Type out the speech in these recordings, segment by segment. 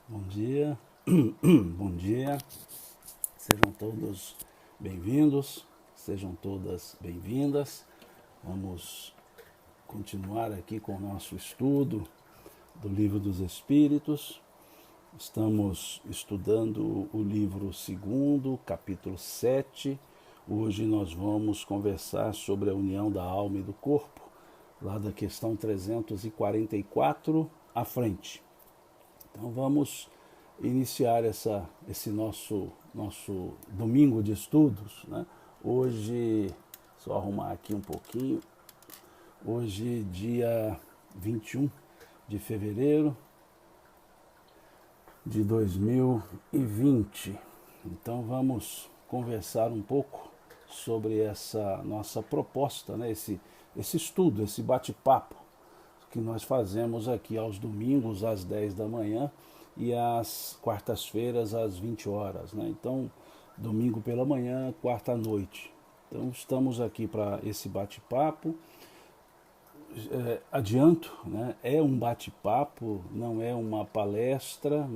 Bom dia, bom dia, sejam todos bem-vindos, sejam todas bem-vindas. Vamos continuar aqui com o nosso estudo do Livro dos Espíritos. Estamos estudando o livro 2º, capítulo 7. Hoje nós vamos conversar sobre a união da alma e do corpo, lá da questão 344 à frente. Então vamos iniciar esse nosso domingo de estudos, né? Hoje, só arrumar aqui um pouquinho, hoje dia 21 de fevereiro de 2020. Então vamos conversar um pouco sobre essa nossa proposta, né? Esse estudo, esse bate-papo que nós fazemos aqui aos domingos às 10 da manhã e às quartas-feiras às 20 horas, né? Então, domingo pela manhã, quarta à noite. Então, estamos aqui para esse bate-papo. Adianto, né? É um bate-papo, não é uma palestra,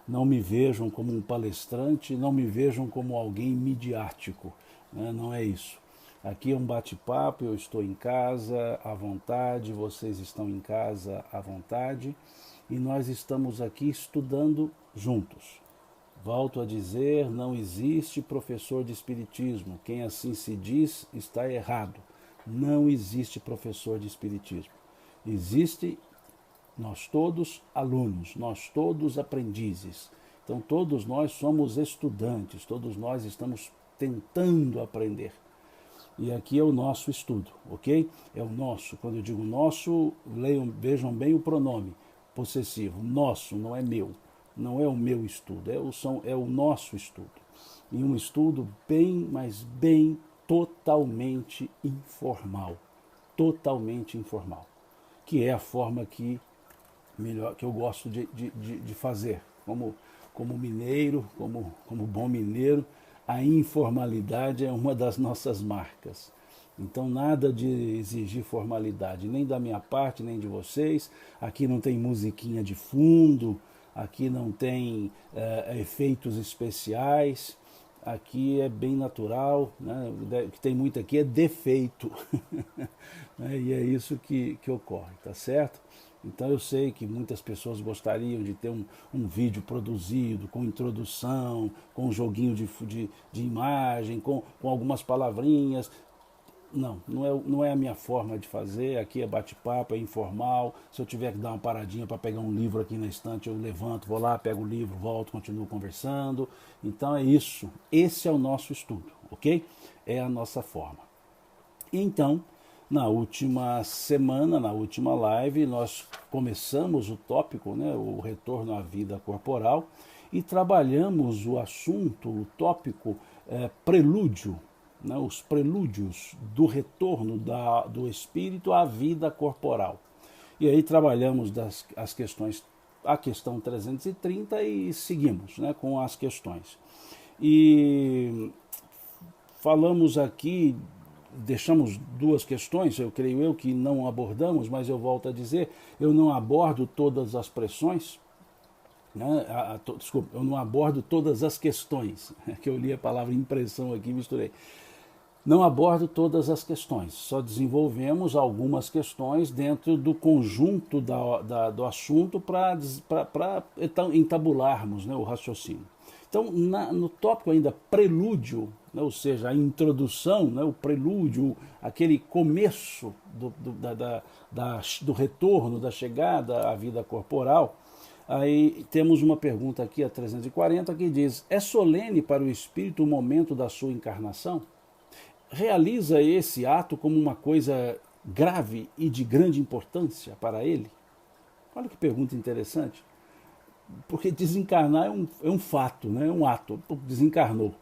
não me vejam como um palestrante, não me vejam como alguém midiático, né? Não é isso. Aqui é um bate-papo, eu estou em casa à vontade, vocês estão em casa à vontade e nós estamos aqui estudando juntos. Volto a dizer, não existe professor de espiritismo. Quem assim se diz está errado. Não existe professor de espiritismo. Existe nós todos alunos, nós todos aprendizes. Então todos nós somos estudantes, todos nós estamos tentando aprender. E aqui é o nosso estudo, ok? É o nosso. Quando eu digo nosso, vejam bem o pronome possessivo. Nosso, não é meu. Não é o meu estudo, é o nosso estudo. E um estudo bem, mas bem totalmente informal. Totalmente informal. Que é a forma que eu gosto de fazer. Como mineiro, como bom mineiro, a informalidade é uma das nossas marcas. Então, nada de exigir formalidade, nem da minha parte, nem de vocês. Aqui não tem musiquinha de fundo, aqui não tem efeitos especiais, aqui é bem natural, né? O que tem muito aqui é defeito. E é isso que ocorre, tá certo? Então eu sei que muitas pessoas gostariam de ter um vídeo produzido, com introdução, com um joguinho de imagem, com algumas palavrinhas. Não é a minha forma de fazer. Aqui é bate-papo, é informal. Se eu tiver que dar uma paradinha para pegar um livro aqui na estante, eu levanto, vou lá, pego o livro, volto, continuo conversando. Então é isso. Esse é o nosso estudo, ok? É a nossa forma. Então, na última semana, na última live, nós começamos o tópico, né, o retorno à vida corporal, e trabalhamos o assunto, o tópico prelúdio, né, os prelúdios do retorno do espírito à vida corporal. E aí trabalhamos as questões, a questão 330 e seguimos, né, com as questões. E falamos aqui, deixamos duas questões, eu creio que não abordamos, mas eu volto a dizer, eu não abordo todas as pressões, né? Desculpa, eu não abordo todas as questões, que eu li a palavra impressão aqui e misturei. Não abordo todas as questões, só desenvolvemos algumas questões dentro do conjunto do assunto para entabularmos, né, o raciocínio. Então, no tópico ainda prelúdio, né, ou seja, a introdução, né, o prelúdio, aquele começo do retorno, da chegada à vida corporal, aí temos uma pergunta aqui, a 340, que diz: é solene para o espírito o momento da sua encarnação? Realiza esse ato como uma coisa grave e de grande importância para ele? Olha que pergunta interessante. Porque desencarnar é um fato, né? É um ato, desencarnou.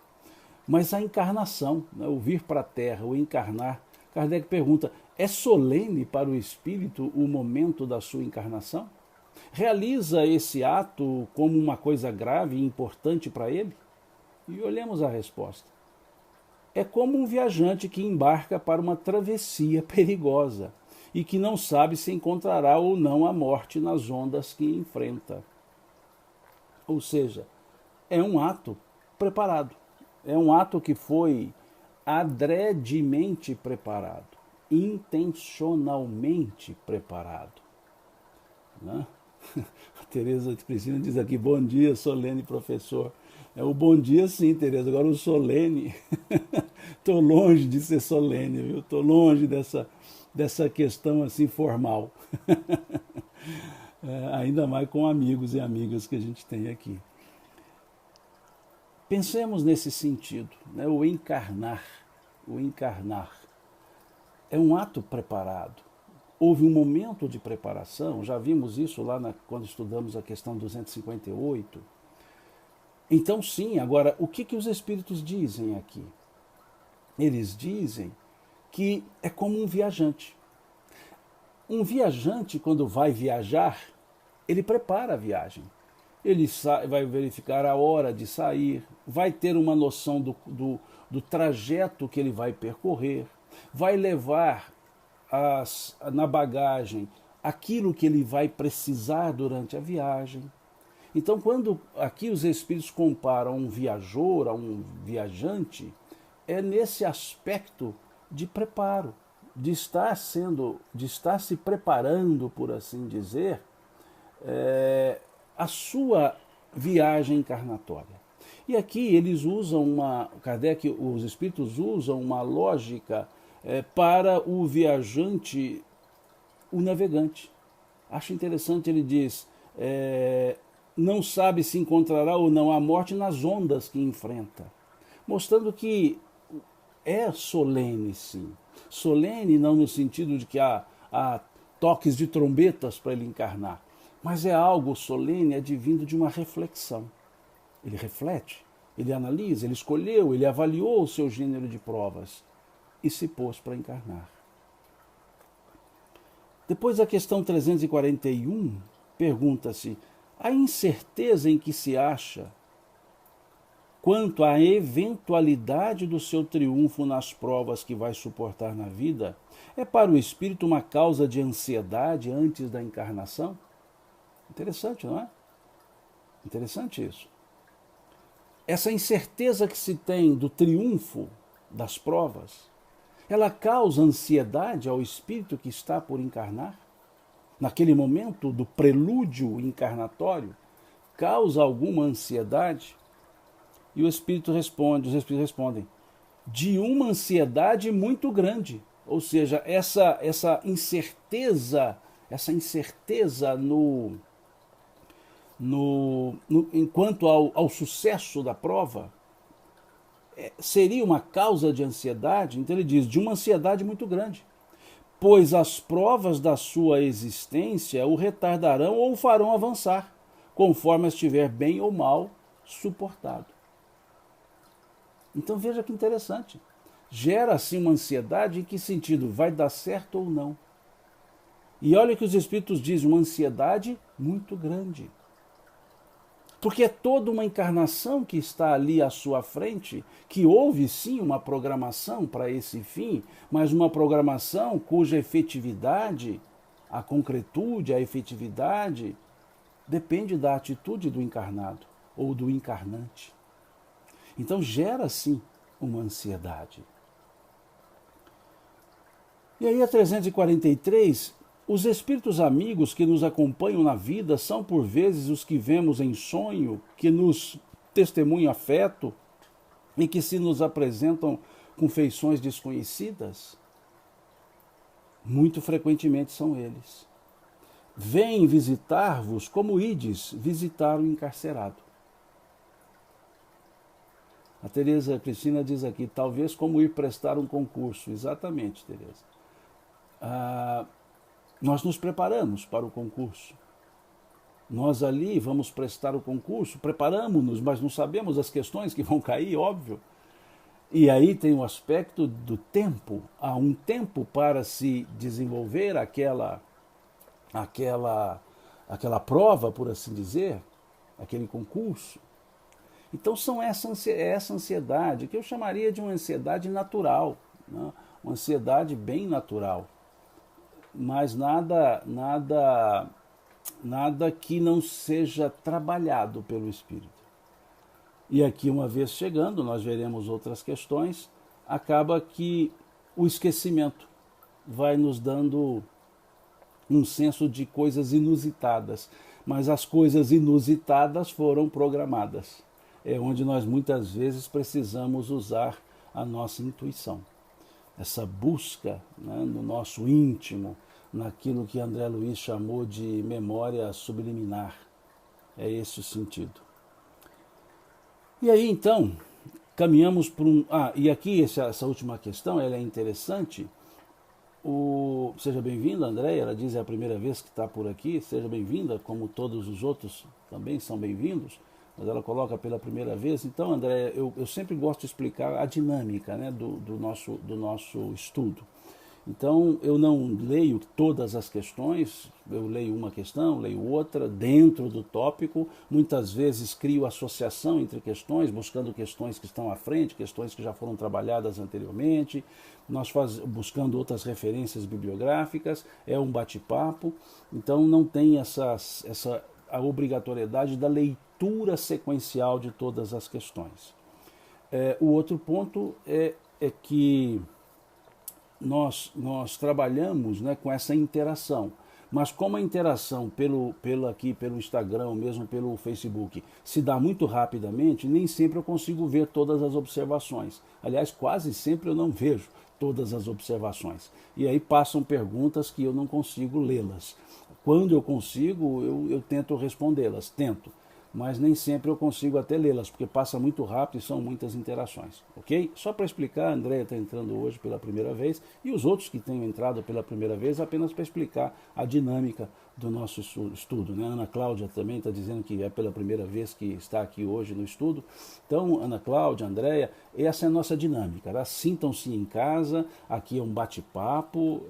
Mas a encarnação, né? O vir para a Terra, o encarnar, Kardec pergunta: é solene para o espírito o momento da sua encarnação? Realiza esse ato como uma coisa grave e importante para ele? E olhemos a resposta. É como um viajante que embarca para uma travessia perigosa e que não sabe se encontrará ou não a morte nas ondas que enfrenta. Ou seja, é um ato preparado, é um ato que foi adredemente preparado, intencionalmente preparado, né? A Tereza Cristina diz aqui, bom dia, solene professor. É o bom dia sim, Tereza, agora o solene, estou longe de ser solene, viu? Estou longe dessa questão assim formal. Ainda mais com amigos e amigas que a gente tem aqui. Pensemos nesse sentido, né? O encarnar é um ato preparado. Houve um momento de preparação, já vimos isso lá quando estudamos a questão 258. Então sim, agora o que os espíritos dizem aqui? Eles dizem que é como um viajante. Um viajante, quando vai viajar, ele prepara a viagem. Ele vai verificar a hora de sair, vai ter uma noção do trajeto que ele vai percorrer, vai levar na bagagem aquilo que ele vai precisar durante a viagem. Então, quando aqui os espíritos comparam um viajor a um viajante, é nesse aspecto de preparo, de estar se preparando, por assim dizer, a sua viagem encarnatória. E aqui eles usam Kardec, os espíritos usam uma lógica para o viajante, o navegante. Acho interessante, ele diz, não sabe se encontrará ou não a morte nas ondas que enfrenta, mostrando que é solene, sim. Solene não no sentido de que há toques de trombetas para ele encarnar, mas é algo solene advindo de uma reflexão. Ele reflete, ele analisa, ele escolheu, ele avaliou o seu gênero de provas e se pôs para encarnar. Depois da questão 341, pergunta-se: a incerteza em que se acha quanto à eventualidade do seu triunfo nas provas que vai suportar na vida é para o espírito uma causa de ansiedade antes da encarnação? Interessante, não é? Interessante isso. Essa incerteza que se tem do triunfo das provas, ela causa ansiedade ao espírito que está por encarnar? Naquele momento do prelúdio encarnatório, causa alguma ansiedade? E os espíritos respondem, de uma ansiedade muito grande. Ou seja, essa incerteza enquanto ao sucesso da prova, seria uma causa de ansiedade. Então ele diz, de uma ansiedade muito grande, pois as provas da sua existência o retardarão ou o farão avançar, conforme estiver bem ou mal suportado. Então veja que interessante. Gera assim uma ansiedade, em que sentido? Vai dar certo ou não? E olha que os espíritos dizem, uma ansiedade muito grande. Porque é toda uma encarnação que está ali à sua frente, que houve sim uma programação para esse fim, mas uma programação cuja efetividade, a concretude, a efetividade, depende da atitude do encarnado ou do encarnante. Então gera sim uma ansiedade. E aí a 343, os espíritos amigos que nos acompanham na vida são por vezes os que vemos em sonho, que nos testemunham afeto e que se nos apresentam com feições desconhecidas? Muito frequentemente são eles. Vêm visitar-vos como ides visitar o encarcerado. A Tereza Cristina diz aqui, talvez como ir prestar um concurso. Exatamente, Tereza. Nós nos preparamos para o concurso. Nós ali vamos prestar o concurso, preparamos-nos, mas não sabemos as questões que vão cair, óbvio. E aí tem o aspecto do tempo. Há um tempo para se desenvolver aquela prova, por assim dizer, aquele concurso. Então são essa ansiedade, que eu chamaria de uma ansiedade natural, né? Uma ansiedade bem natural. mas nada que não seja trabalhado pelo Espírito. E aqui, uma vez chegando, nós veremos outras questões, acaba que o esquecimento vai nos dando um senso de coisas inusitadas, mas as coisas inusitadas foram programadas. É onde nós muitas vezes precisamos usar a nossa intuição. Essa busca, né, no nosso íntimo, naquilo que André Luiz chamou de memória subliminar. É esse o sentido. E aí então, caminhamos para um... e aqui essa última questão, ela é interessante. Seja bem-vinda, Andréia, ela diz é a primeira vez que está por aqui, seja bem-vinda, como todos os outros também são bem-vindos, mas ela coloca pela primeira vez. Então, Andréia, eu sempre gosto de explicar a dinâmica, né, do nosso estudo. Então, eu não leio todas as questões, eu leio uma questão, leio outra, dentro do tópico. Muitas vezes crio associação entre questões, buscando questões que estão à frente, questões que já foram trabalhadas anteriormente, buscando outras referências bibliográficas, é um bate-papo. Então, não tem a obrigatoriedade da leitura sequencial de todas as questões. O outro ponto é que nós trabalhamos, né, com essa interação. Mas como a interação pelo Instagram, mesmo pelo Facebook, se dá muito rapidamente, nem sempre eu consigo ver todas as observações. Aliás, quase sempre eu não vejo todas as observações. E aí passam perguntas que eu não consigo lê-las. Quando eu consigo, eu tento respondê-las, mas nem sempre eu consigo até lê-las, porque passa muito rápido e são muitas interações, ok? Só para explicar, a Andréia está entrando hoje pela primeira vez, e os outros que tenham entrado pela primeira vez, apenas para explicar a dinâmica do nosso estudo, né? Ana Cláudia também está dizendo que é pela primeira vez que está aqui hoje no estudo. Então, Ana Cláudia, Andréia, essa é a nossa dinâmica, tá? Sintam-se em casa, aqui é um bate-papo,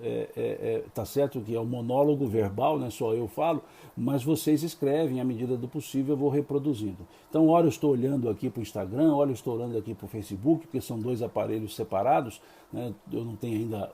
tá certo que é um monólogo verbal, né? Só eu falo, mas vocês escrevem, à medida do possível eu vou reproduzindo. Então, hora eu estou olhando aqui para o Instagram, hora eu estou olhando aqui para o Facebook, porque são dois aparelhos separados, né? Eu não tenho ainda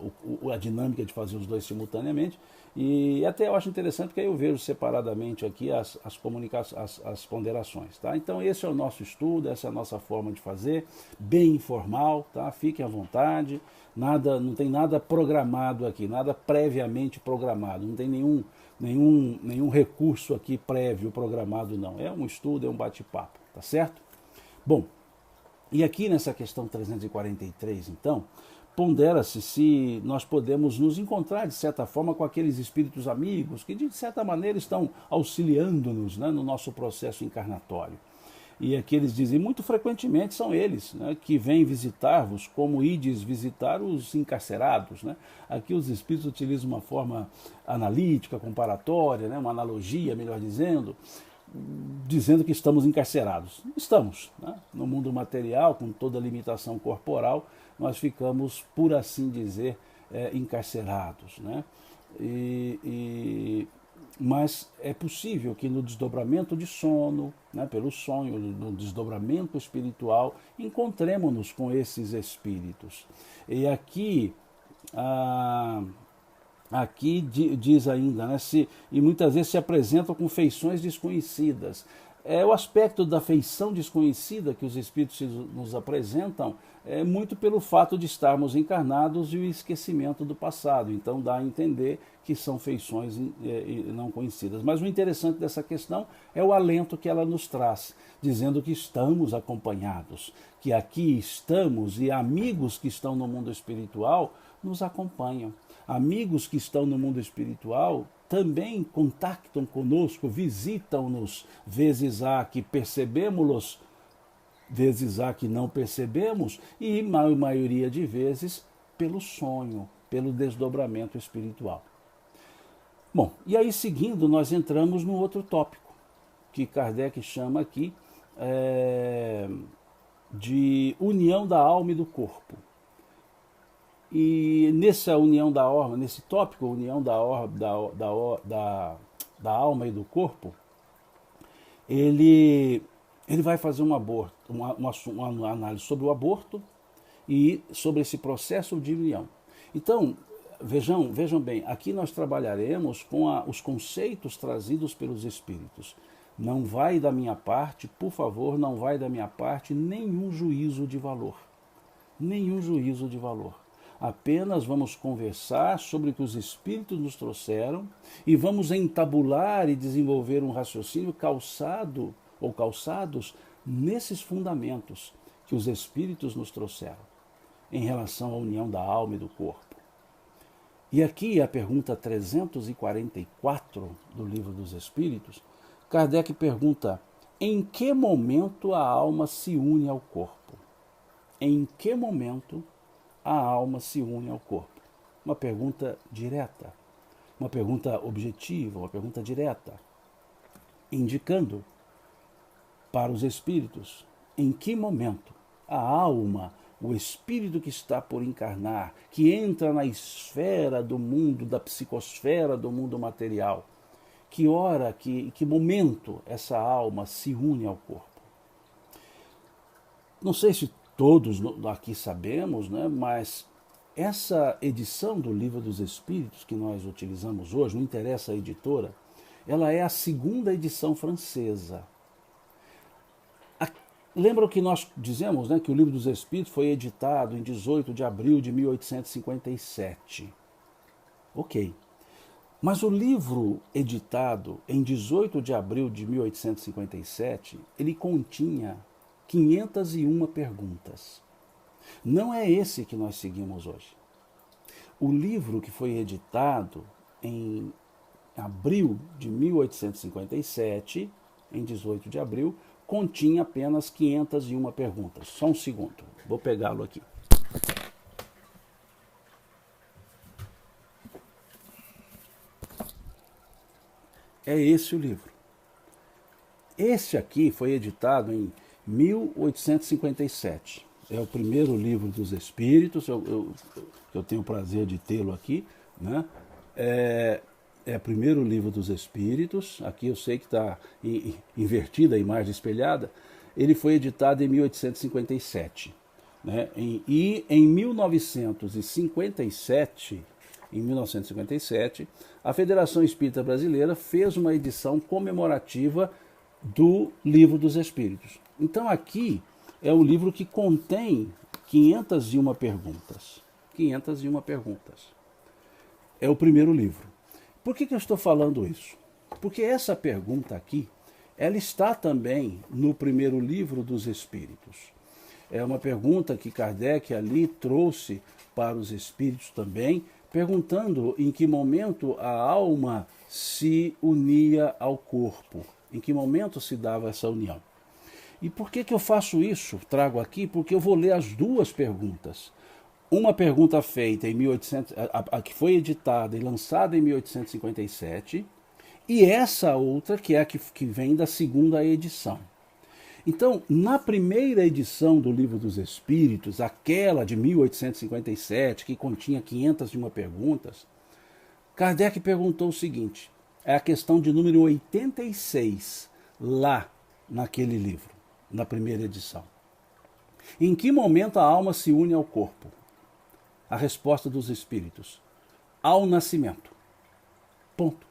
a dinâmica de fazer os dois simultaneamente, e até eu acho interessante porque aí eu vejo separadamente aqui as comunicações, as ponderações, tá? Então esse é o nosso estudo, essa é a nossa forma de fazer, bem informal, tá? Fiquem à vontade, não tem nada programado aqui, nada previamente programado, não tem nenhum recurso aqui prévio programado, não. É um estudo, é um bate-papo, tá certo? Bom, e aqui nessa questão 343, então, pondera-se se nós podemos nos encontrar, de certa forma, com aqueles espíritos amigos que, de certa maneira, estão auxiliando-nos, né, no nosso processo encarnatório. E aqui eles dizem, muito frequentemente são eles, né, que vêm visitar-vos, como ides visitar os encarcerados, né? Aqui os espíritos utilizam uma forma analítica, comparatória, né, uma analogia, melhor dizendo que estamos encarcerados. Estamos, né? No mundo material, com toda a limitação corporal, nós ficamos, por assim dizer, encarcerados, né? Mas é possível que no desdobramento de sono, né, pelo sonho, no desdobramento espiritual, encontremos-nos com esses espíritos. E aqui diz ainda, né, e muitas vezes se apresentam com feições desconhecidas. O aspecto da feição desconhecida que os espíritos nos apresentam é muito pelo fato de estarmos encarnados e o esquecimento do passado. Então dá a entender que são feições não conhecidas. Mas o interessante dessa questão é o alento que ela nos traz, dizendo que estamos acompanhados, que aqui estamos e amigos que estão no mundo espiritual nos acompanham. Amigos que estão no mundo espiritual também contactam conosco, visitam-nos, vezes há que percebemos-los, vezes há que não percebemos, e a maioria de vezes pelo sonho, pelo desdobramento espiritual. Bom, e aí seguindo nós entramos no outro tópico, que Kardec chama aqui de união da alma e do corpo. E nessa união da alma, nesse tópico, união da alma e do corpo, ele vai fazer uma análise sobre o aborto e sobre esse processo de união. Então, Vejam bem, aqui nós trabalharemos com os conceitos trazidos pelos Espíritos. Não vai da minha parte, por favor, não vai da minha parte nenhum juízo de valor. Nenhum juízo de valor. Apenas vamos conversar sobre o que os Espíritos nos trouxeram e vamos entabular e desenvolver um raciocínio calçado ou calçados nesses fundamentos que os Espíritos nos trouxeram em relação à união da alma e do corpo. E aqui a pergunta 344 do Livro dos Espíritos, Kardec pergunta: em que momento a alma se une ao corpo? Em que momento a alma se une ao corpo? Uma pergunta direta, uma pergunta objetiva, uma pergunta direta, indicando para os espíritos em que momento a alma, o espírito que está por encarnar, que entra na esfera do mundo, da psicosfera do mundo material, que hora, que momento essa alma se une ao corpo. Não sei se todos aqui sabemos, né, mas essa edição do Livro dos Espíritos que nós utilizamos hoje, não interessa a editora, ela é a segunda edição francesa. Lembram que nós dizemos, né, que o Livro dos Espíritos foi editado em 18 de abril de 1857. Ok. Mas o livro editado em 18 de abril de 1857, ele continha 501 perguntas. Não é esse que nós seguimos hoje. O livro que foi editado em abril de 1857, em 18 de abril, continha apenas 501 perguntas. Só um segundo, vou pegá-lo aqui. É esse o livro. Esse aqui foi editado em 1857. É o primeiro livro dos Espíritos, eu tenho o prazer de tê-lo aqui, né? É o primeiro livro dos Espíritos. Aqui eu sei que está invertida a imagem espelhada. Ele foi editado em 1857. Né? E em 1957, a Federação Espírita Brasileira fez uma edição comemorativa do Livro dos Espíritos. Então aqui é um livro que contém 501 perguntas. 501 perguntas. É o primeiro livro. Por que eu estou falando isso? Porque essa pergunta aqui, ela está também no primeiro livro dos Espíritos. É uma pergunta que Kardec ali trouxe para os Espíritos também, perguntando em que momento a alma se unia ao corpo, em que momento se dava essa união. E por que eu faço isso? Trago aqui porque eu vou ler as duas perguntas. Uma pergunta feita em 1800, que foi editada e lançada em 1857, e essa outra que é a que vem da segunda edição. Então, na primeira edição do Livro dos Espíritos, aquela de 1857, que continha 501 perguntas, Kardec perguntou o seguinte, é a questão de número 86, lá naquele livro, na primeira edição. Em que momento a alma se une ao corpo? A resposta dos Espíritos: ao nascimento. Ponto.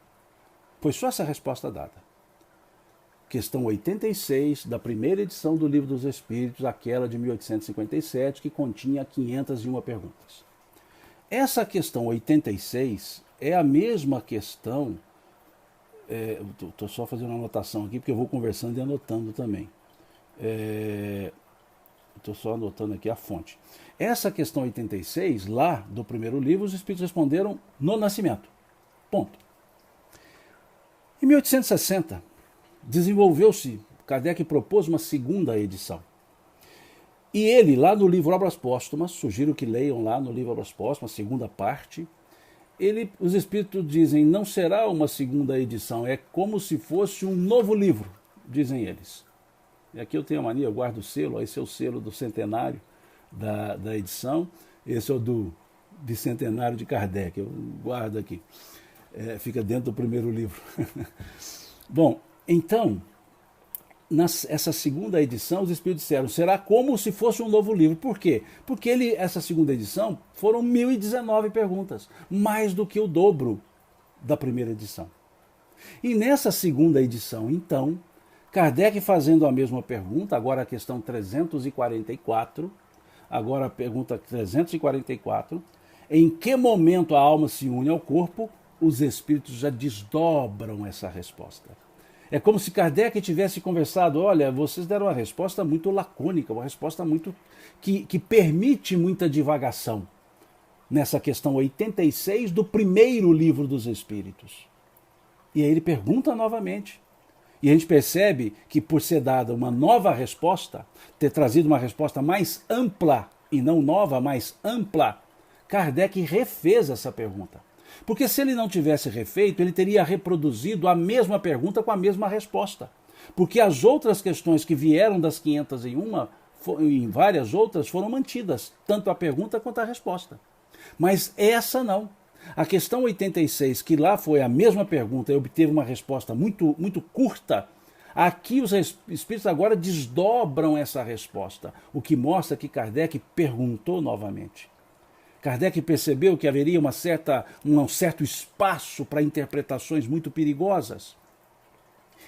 Foi só essa resposta dada. Questão 86 da primeira edição do Livro dos Espíritos, aquela de 1857, que continha 501 perguntas. Essa questão 86 é a mesma questão. Estou só fazendo uma anotação aqui, porque eu vou conversando e anotando também. Estou só anotando aqui a fonte. Essa questão 86, lá do primeiro livro, os Espíritos responderam no nascimento. Ponto. Em 1860, desenvolveu-se, Kardec propôs uma segunda edição. E ele, lá no livro Obras Póstumas, sugiro que leiam lá no livro Obras Póstumas, segunda parte, os Espíritos dizem, não será uma segunda edição, é como se fosse um novo livro, dizem eles. E aqui eu tenho a mania, eu guardo o selo, esse é o selo do centenário da edição, esse é o do bicentenário de Kardec, eu guardo aqui, fica dentro do primeiro livro. Bom, então, Nessa segunda edição, os Espíritos disseram, será como se fosse um novo livro. Por quê? Porque essa segunda edição foram 1019 perguntas, mais do que o dobro da primeira edição. E nessa segunda edição, então, Kardec fazendo a mesma pergunta, agora a questão 344, agora a pergunta 344, em que momento a alma se une ao corpo, os Espíritos já desdobram essa resposta. É como se Kardec tivesse conversado, olha, vocês deram uma resposta muito lacônica, uma resposta muito que permite muita divagação nessa questão 86 do primeiro livro dos Espíritos. E aí ele pergunta novamente. E a gente percebe que por ser dada uma nova resposta, ter trazido uma resposta mais ampla, e não nova, mais ampla, Kardec refez essa pergunta. Porque se ele não tivesse refeito, ele teria reproduzido a mesma pergunta com a mesma resposta. Porque as outras questões que vieram das 501, em várias outras, foram mantidas, tanto a pergunta quanto a resposta. Mas essa não. A questão 86, que lá foi a mesma pergunta e obteve uma resposta muito, muito curta, aqui os Espíritos agora desdobram essa resposta, o que mostra que Kardec perguntou novamente. Kardec percebeu que haveria um certo espaço para interpretações muito perigosas.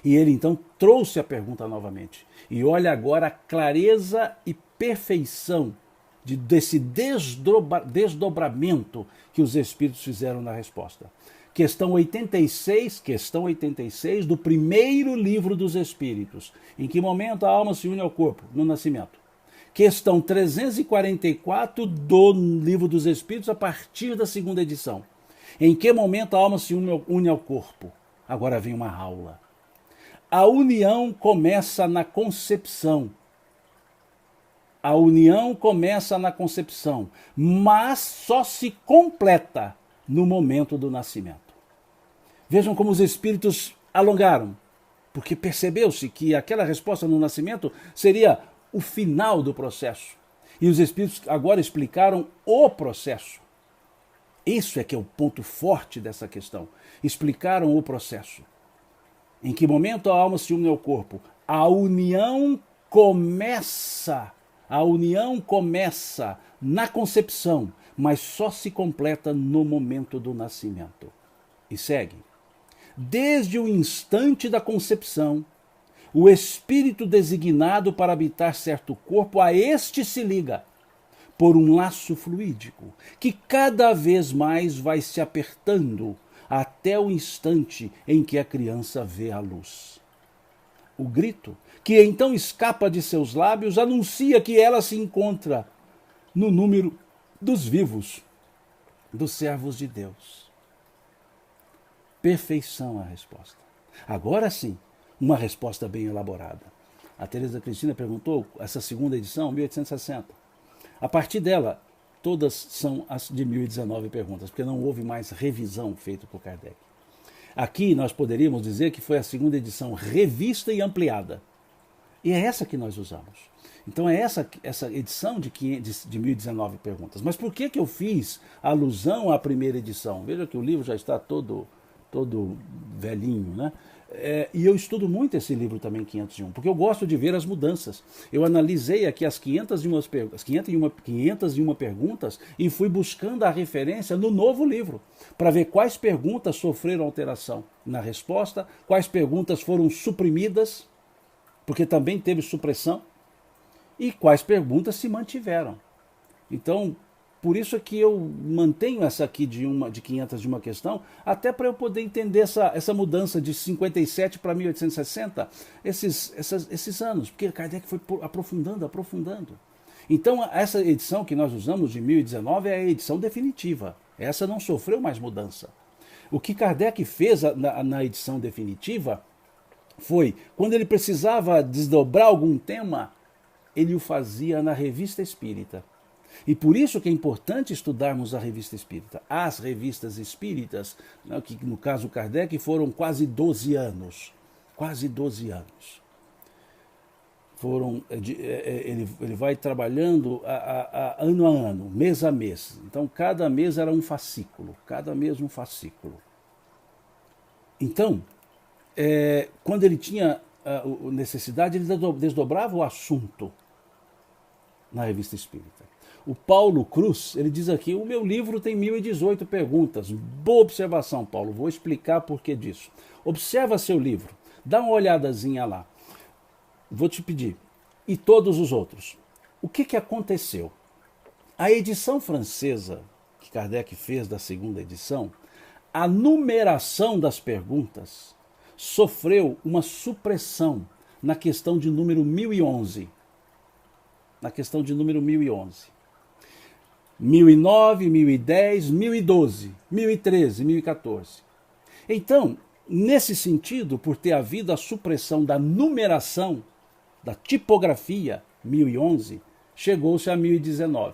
E ele então trouxe a pergunta novamente. E olha agora a clareza e perfeição desse desdobramento que os Espíritos fizeram na resposta. Questão 86 do primeiro livro dos Espíritos. Em que momento a alma se une ao corpo? No nascimento. Questão 344 do Livro dos Espíritos, a partir da segunda edição. Em que momento a alma se une ao corpo? Agora vem uma aula. A união começa na concepção. A união começa na concepção, mas só se completa no momento do nascimento. Vejam como os Espíritos alongaram, porque percebeu-se que aquela resposta no nascimento seria o final do processo. E os Espíritos agora explicaram o processo. Isso é que é o ponto forte dessa questão. Explicaram o processo. Em que momento a alma se une ao corpo? A união começa na concepção, mas só se completa no momento do nascimento. E segue. Desde o instante da concepção, o espírito designado para habitar certo corpo, a este se liga por um laço fluídico, que cada vez mais vai se apertando até o instante em que a criança vê a luz. O grito, que então escapa de seus lábios, anuncia que ela se encontra no número dos vivos, dos servos de Deus. Perfeição a resposta. Agora sim, uma resposta bem elaborada. A Teresa Cristina perguntou, essa segunda edição, 1860. A partir dela, todas são as de 1019 perguntas, porque não houve mais revisão feita por Kardec. Aqui nós poderíamos dizer que foi a segunda edição revista e ampliada. E é essa que nós usamos. Então é essa edição de 1019 perguntas. Mas por que eu fiz alusão à primeira edição? Veja que o livro já está todo velhinho, né? E eu estudo muito esse livro também, 501, porque eu gosto de ver as mudanças. Eu analisei aqui as 501 perguntas e fui buscando a referência no novo livro, para ver quais perguntas sofreram alteração na resposta, quais perguntas foram suprimidas, porque também teve supressão, e quais perguntas se mantiveram. Então, por isso é que eu mantenho essa aqui de 500 de uma questão, até para eu poder entender essa mudança de 57 para 1860, esses anos, porque Kardec foi aprofundando. Então, essa edição que nós usamos de 1019 é a edição definitiva. Essa não sofreu mais mudança. O que Kardec fez na edição definitiva foi, quando ele precisava desdobrar algum tema, ele o fazia na Revista Espírita. E por isso que é importante estudarmos a Revista Espírita. As revistas espíritas, né, que no caso Kardec foram quase 12 anos. Quase 12 anos. Ele vai trabalhando ano a ano, mês a mês. Então cada mês era um fascículo. Cada mês um fascículo. Então, quando ele tinha necessidade, ele desdobrava o assunto na Revista Espírita. O Paulo Cruz, ele diz aqui, o meu livro tem 1018 perguntas. Boa observação, Paulo, vou explicar por que disso. Observa seu livro, dá uma olhadazinha lá. Vou te pedir. E todos os outros. O que aconteceu? A edição francesa que Kardec fez da segunda edição, a numeração das perguntas sofreu uma supressão na questão de número 1011. Na questão de número 1011. 1009, 1010, 1012, 1013, 1014. Então, nesse sentido, por ter havido a supressão da numeração, da tipografia 1011, chegou-se a 1019.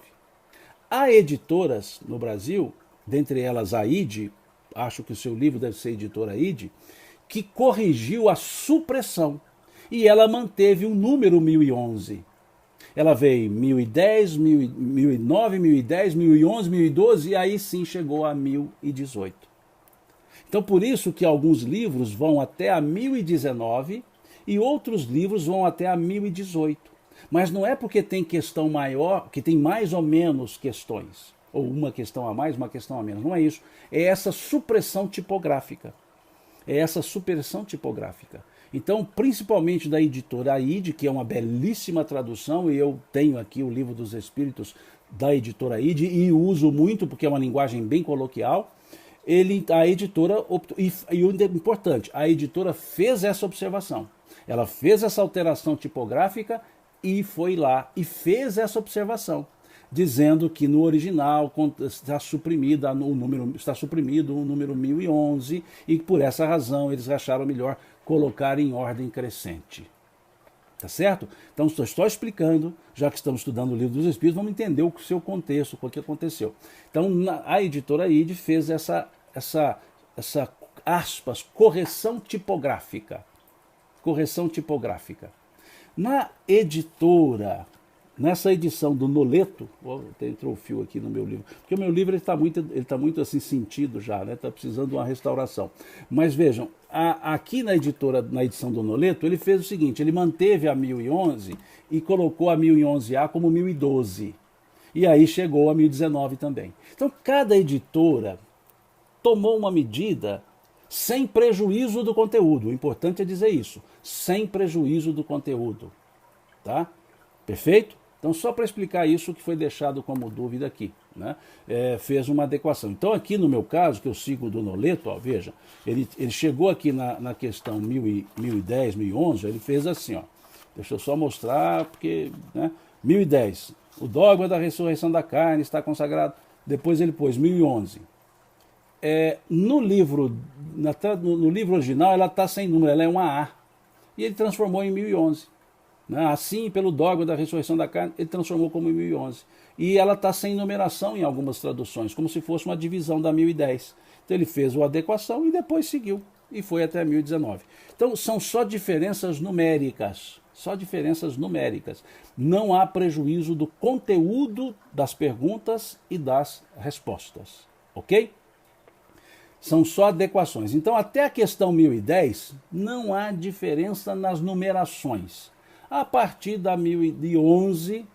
Há editoras no Brasil, dentre elas a IDE, acho que o seu livro deve ser Editora IDE, que corrigiu a supressão e ela manteve o número 1011. Ela veio 1010, 1009, 1010, 1011, 1012 e aí sim chegou a 1018. Então por isso que alguns livros vão até a 1019 e outros livros vão até a 1018. Mas não é porque tem questão maior, que tem mais ou menos questões, ou uma questão a mais, uma questão a menos. Não é isso. É essa supressão tipográfica. É essa supressão tipográfica. Então, principalmente da editora AIDE, que é uma belíssima tradução, e eu tenho aqui o Livro dos Espíritos da editora AIDE, e uso muito porque é uma linguagem bem coloquial, a editora, e o importante, a editora fez essa observação. Ela fez essa alteração tipográfica e foi lá e fez essa observação, dizendo que no original está suprimido o número 1011 e por essa razão eles acharam melhor colocar em ordem crescente. Tá certo? Então estou só explicando, já que estamos estudando o Livro dos Espíritos, vamos entender o seu contexto, o que aconteceu. Então a editora IDE fez essa aspas, correção tipográfica. Correção tipográfica. Na editora, nessa edição do Noleto, entrou o fio aqui no meu livro, porque o meu livro ele tá muito assim sentido já, né? Está precisando de uma restauração. Mas vejam, aqui na editora, na edição do Noleto, ele fez o seguinte, ele manteve a 1011 e colocou a 1011A como 1012. E aí chegou a 1019 também. Então cada editora tomou uma medida sem prejuízo do conteúdo. O importante é dizer isso, sem prejuízo do conteúdo. Tá? Perfeito? Então, só para explicar isso que foi deixado como dúvida aqui, né? Fez uma adequação. Então, aqui no meu caso, que eu sigo do Noleto, ó, veja, ele chegou aqui na questão 1010, 1011, ele fez assim, ó. Deixa eu só mostrar, porque, né? 1010, o dogma da ressurreição da carne está consagrado. Depois ele pôs 1011. No livro original, ela está sem número, ela é uma A. E ele transformou em 1011. Assim, pelo dogma da ressurreição da carne, ele transformou como 1011. E ela está sem numeração em algumas traduções, como se fosse uma divisão da 1010. Então ele fez a adequação e depois seguiu, e foi até 1019. Então são só diferenças numéricas, Não há prejuízo do conteúdo das perguntas e das respostas, ok? São só adequações. Então até a questão 1010 não há diferença nas numerações. A partir da 1011,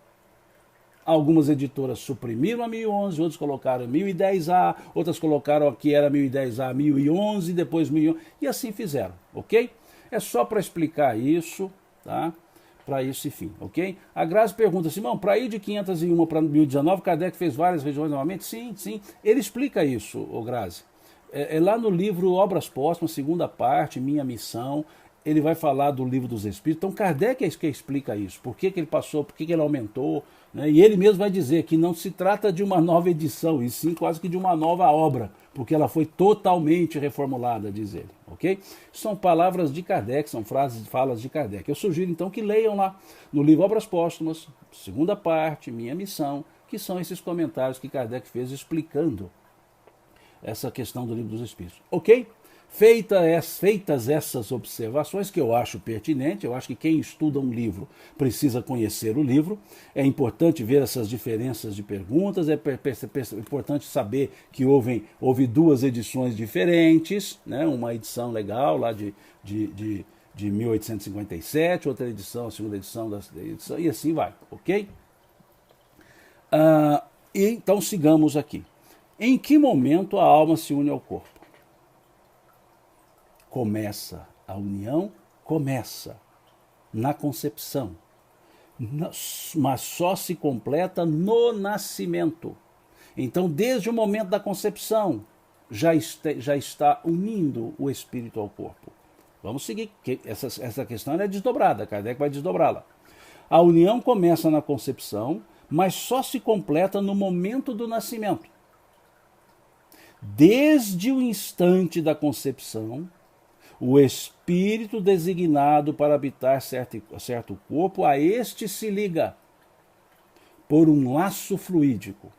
algumas editoras suprimiram a 1011, outros colocaram 1010A, outras colocaram que era 1010A, 1011, depois 1011, e assim fizeram, ok? É só para explicar isso, tá? Para isso e fim, ok? A Grazi pergunta, Simão, para ir de 501 para 1019, Kardec fez várias regiões novamente? Sim. Ele explica isso, Grazi. Lá no livro Obras Póstumas, segunda parte, Minha Missão, ele vai falar do Livro dos Espíritos. Então Kardec é que explica isso, por que ele passou, por que ele aumentou, né? E ele mesmo vai dizer que não se trata de uma nova edição, e sim quase que de uma nova obra, porque ela foi totalmente reformulada, diz ele, ok? São palavras de Kardec, são falas de Kardec. Eu sugiro então que leiam lá no livro Obras Póstumas, segunda parte, Minha Missão, que são esses comentários que Kardec fez explicando essa questão do Livro dos Espíritos, ok? Feitas essas observações, que eu acho pertinente, eu acho que quem estuda um livro precisa conhecer o livro, é importante ver essas diferenças de perguntas, é importante saber que houve duas edições diferentes, né? Uma edição legal lá de de 1857, outra edição, a segunda edição, e assim vai, ok? Então sigamos aqui. Em que momento a alma se une ao corpo? Começa a união, começa na concepção, mas só se completa no nascimento. Então, desde o momento da concepção, já está unindo o espírito ao corpo. Vamos seguir, que essa questão é desdobrada, Kardec vai desdobrá-la. A união começa na concepção, mas só se completa no momento do nascimento. Desde o instante da concepção, o espírito designado para habitar certo corpo, a este se liga por um laço fluídico,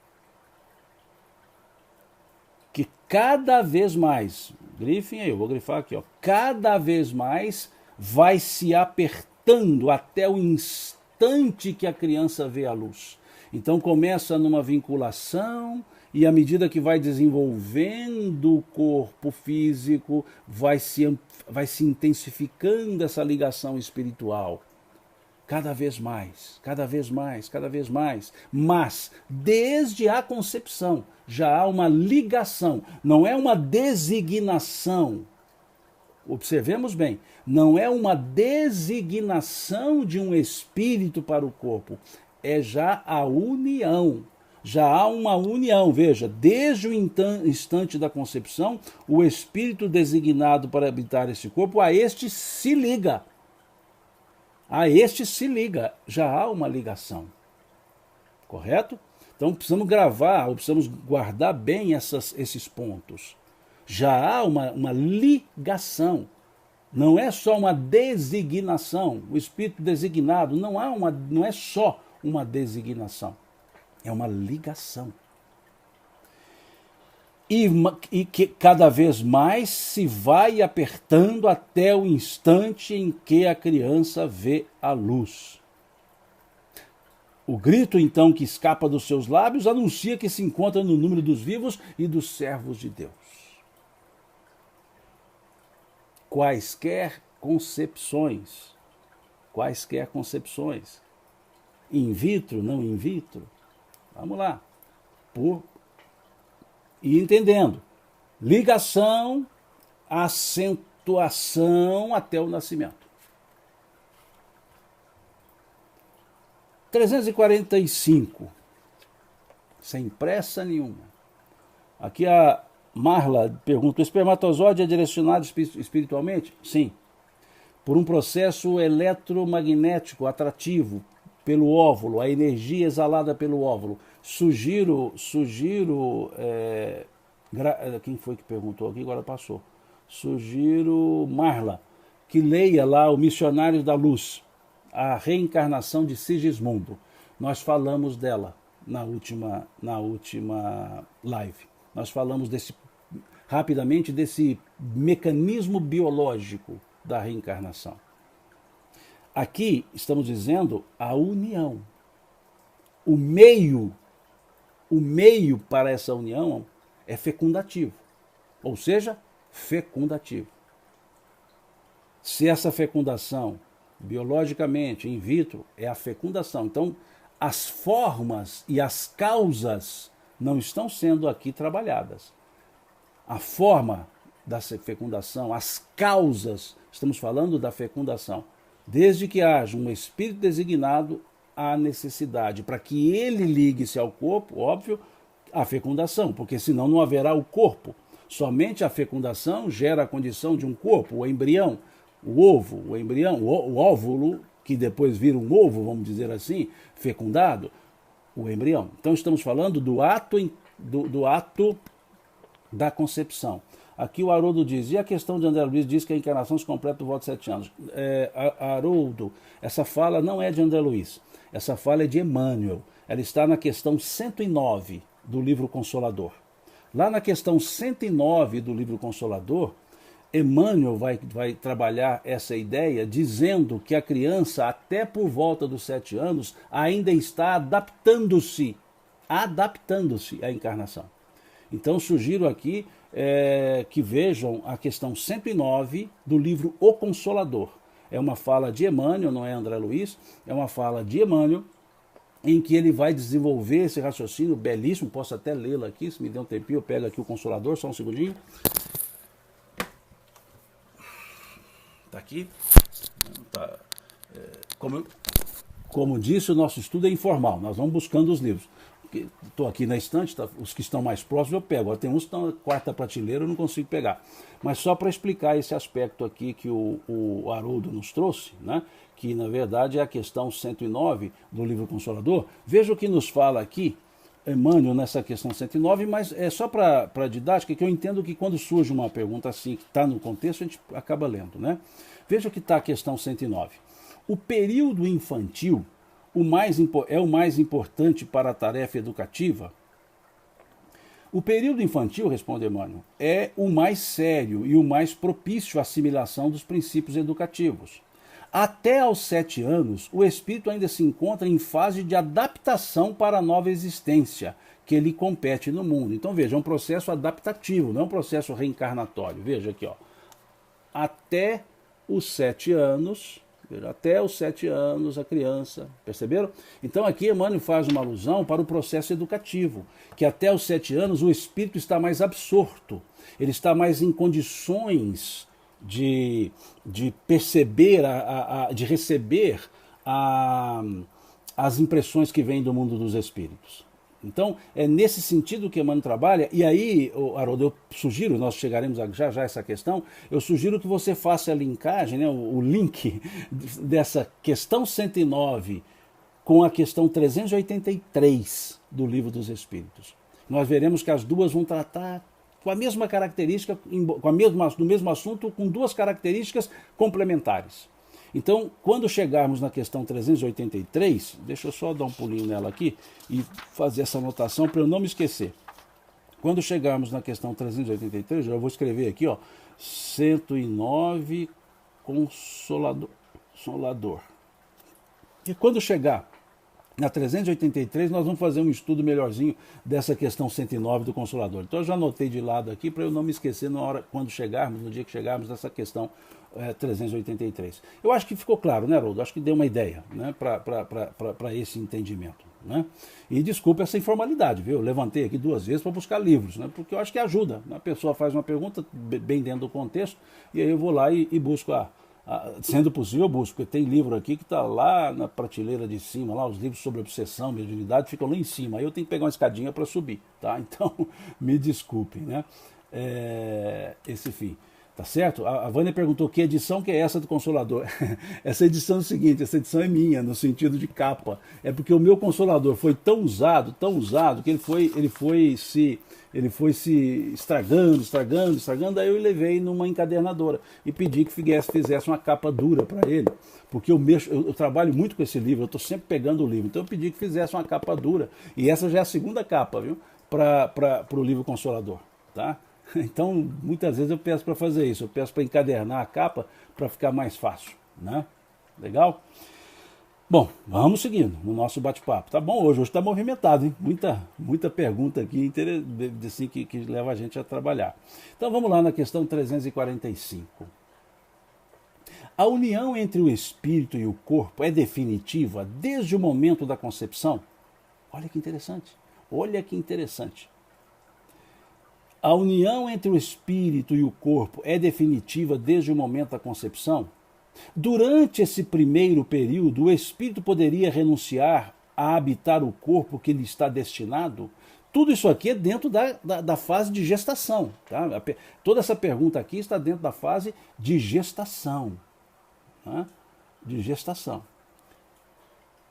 que cada vez mais, grifem aí, eu vou grifar aqui, ó, cada vez mais vai se apertando até o instante que a criança vê a luz. Então começa numa vinculação, e à medida que vai desenvolvendo o corpo físico, vai se intensificando essa ligação espiritual. Cada vez mais, cada vez mais, cada vez mais. Mas, desde a concepção, já há uma ligação, não é uma designação. Observemos bem, não é uma designação de um espírito para o corpo, é já a união. Já há uma união, veja, desde o instante da concepção, o espírito designado para habitar esse corpo, a este se liga. A este se liga, já há uma ligação. Correto? Então precisamos gravar, ou precisamos guardar bem esses pontos. Já há uma ligação. Não é só uma designação. O espírito designado não é só uma designação. É uma ligação. E que cada vez mais se vai apertando até o instante em que a criança vê a luz. O grito, então, que escapa dos seus lábios anuncia que se encontra no número dos vivos e dos servos de Deus. Quaisquer concepções, in vitro, não in vitro, vamos lá, e entendendo, ligação, acentuação até o nascimento. 345, sem pressa nenhuma. Aqui a Marla pergunta, o espermatozoide é direcionado espiritualmente? Sim. Por um processo eletromagnético atrativo pelo óvulo, a energia exalada pelo óvulo. Sugiro, quem foi que perguntou aqui? Agora passou. Sugiro, Marla, que leia lá o Missionário da Luz, a reencarnação de Sigismundo. Nós falamos dela na última live. Nós falamos rapidamente desse mecanismo biológico da reencarnação. Aqui estamos dizendo a união. O meio para essa união é fecundativo, ou seja, fecundativo. Se essa fecundação, biologicamente, in vitro, é a fecundação, então as formas e as causas não estão sendo aqui trabalhadas. A forma da fecundação, as causas, estamos falando da fecundação. Desde que haja um espírito designado, há necessidade para que ele ligue-se ao corpo, óbvio, a fecundação, porque senão não haverá o corpo. Somente a fecundação gera a condição de um corpo, o embrião, o ovo, o embrião, o óvulo, que depois vira um ovo, vamos dizer assim, fecundado, o embrião. Então estamos falando do ato da concepção. Aqui o Haroldo diz, e a questão de André Luiz diz que a encarnação se completa por volta de 7 anos. Haroldo, essa fala não é de André Luiz, essa fala é de Emmanuel. Ela está na questão 109 do livro Consolador. Lá na questão 109 do livro Consolador, Emmanuel vai trabalhar essa ideia dizendo que a criança, até por volta dos 7 anos, ainda está adaptando-se à encarnação. Então sugiro aqui que vejam a questão 109 do livro O Consolador. é uma fala de Emmanuel, não é André Luiz, é uma fala de Emmanuel, em que ele vai desenvolver esse raciocínio belíssimo, posso até lê-lo aqui, se me der um tempinho, eu pego aqui o Consolador, só um segundinho. Está aqui. Tá. Como disse, o nosso estudo é informal, nós vamos buscando os livros. Estou aqui na estante, tá, os que estão mais próximos eu pego. Agora, tem uns que estão na quarta prateleira, eu não consigo pegar. Mas só para explicar esse aspecto aqui que o Haroldo nos trouxe, né, que na verdade é a questão 109 do livro Consolador. Veja o que nos fala aqui Emmanuel nessa questão 109, mas é só para didática, que eu entendo que quando surge uma pergunta assim, que está no contexto, a gente acaba lendo, né? Veja o que está a questão 109. O período infantil é o mais importante para a tarefa educativa? O período infantil, responde Emmanuel, é o mais sério e o mais propício à assimilação dos princípios educativos. Até aos 7 anos, o espírito ainda se encontra em fase de adaptação para a nova existência que lhe compete no mundo. Então veja, é um processo adaptativo, não é um processo reencarnatório. Veja aqui, ó. Até os 7 anos, até os 7 anos a criança, perceberam? Então aqui Emmanuel faz uma alusão para o processo educativo, que até os 7 anos o espírito está mais absorto, ele está mais em condições de perceber, de receber as impressões que vêm do mundo dos espíritos. Então, é nesse sentido que Emmanuel trabalha, e aí, Haroldo, eu sugiro, nós chegaremos já a essa questão, eu sugiro que você faça a linkagem, né, o link dessa questão 109 com a questão 383 do Livro dos Espíritos. Nós veremos que as duas vão tratar com a mesma característica, do mesmo assunto, com duas características complementares. Então, quando chegarmos na questão 383, deixa eu só dar um pulinho nela aqui e fazer essa anotação para eu não me esquecer. Quando chegarmos na questão 383, eu vou escrever aqui, ó, 109 Consolador. E quando chegar na 383, nós vamos fazer um estudo melhorzinho dessa questão 109 do Consolador. Então eu já anotei de lado aqui para eu não me esquecer quando chegarmos, no dia que chegarmos nessa questão 383. Eu acho que ficou claro, né, Haroldo? Acho que deu uma ideia, né, para esse entendimento. Né? E desculpe essa informalidade, viu? Eu levantei aqui 2 vezes para buscar livros, né, porque eu acho que ajuda. A pessoa faz uma pergunta bem dentro do contexto e aí eu vou lá e busco sendo possível, eu busco, porque tem livro aqui que está lá na prateleira de cima, lá os livros sobre obsessão, mediunidade, ficam lá em cima, aí eu tenho que pegar uma escadinha para subir, tá? Então, me desculpem, né? Esse fim, tá certo? A Vânia perguntou que edição que é essa do Consolador. Essa edição é o seguinte, essa edição é minha, no sentido de capa, é porque o meu Consolador foi tão usado, que ele foi se estragando, daí eu levei numa encadernadora e pedi que fizesse uma capa dura para ele, porque eu trabalho muito com esse livro, eu estou sempre pegando o livro, então eu pedi que fizesse uma capa dura, e essa já é a segunda capa, viu, para o livro Consolador, tá? Então, muitas vezes eu peço para fazer isso, eu peço para encadernar a capa para ficar mais fácil, né? Legal? Bom, vamos seguindo no nosso bate-papo. Tá bom, hoje está movimentado, hein? Muita pergunta aqui assim, que leva a gente a trabalhar. Então vamos lá na questão 345. A união entre o espírito e o corpo é definitiva desde o momento da concepção? Olha que interessante. A união entre o espírito e o corpo é definitiva desde o momento da concepção? Durante esse primeiro período, o espírito poderia renunciar a habitar o corpo que lhe está destinado? Tudo isso aqui é dentro da fase de gestação. Tá? Toda essa pergunta aqui está dentro da fase de gestação. Tá? De gestação.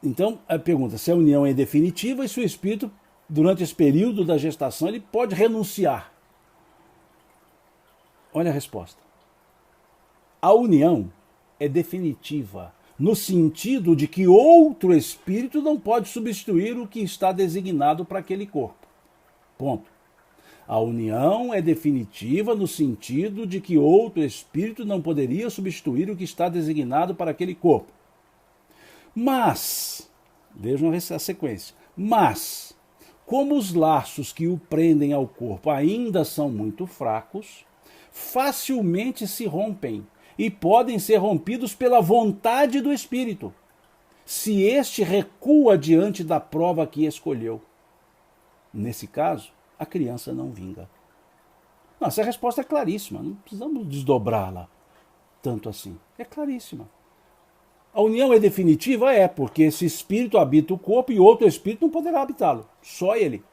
Então, a pergunta se a união é definitiva e se o espírito, durante esse período da gestação, ele pode renunciar. Olha a resposta. A união é definitiva, no sentido de que outro espírito não pode substituir o que está designado para aquele corpo. Ponto. A união é definitiva no sentido de que outro espírito não poderia substituir o que está designado para aquele corpo. Mas, vejam a sequência, mas, como os laços que o prendem ao corpo ainda são muito fracos, facilmente se rompem e podem ser rompidos pela vontade do Espírito, se este recua diante da prova que escolheu. Nesse caso, a criança não vinga. Nossa, a resposta é claríssima, não precisamos desdobrá-la tanto assim. É claríssima. A união é definitiva? É, porque esse espírito habita o corpo e outro espírito não poderá habitá-lo, só ele.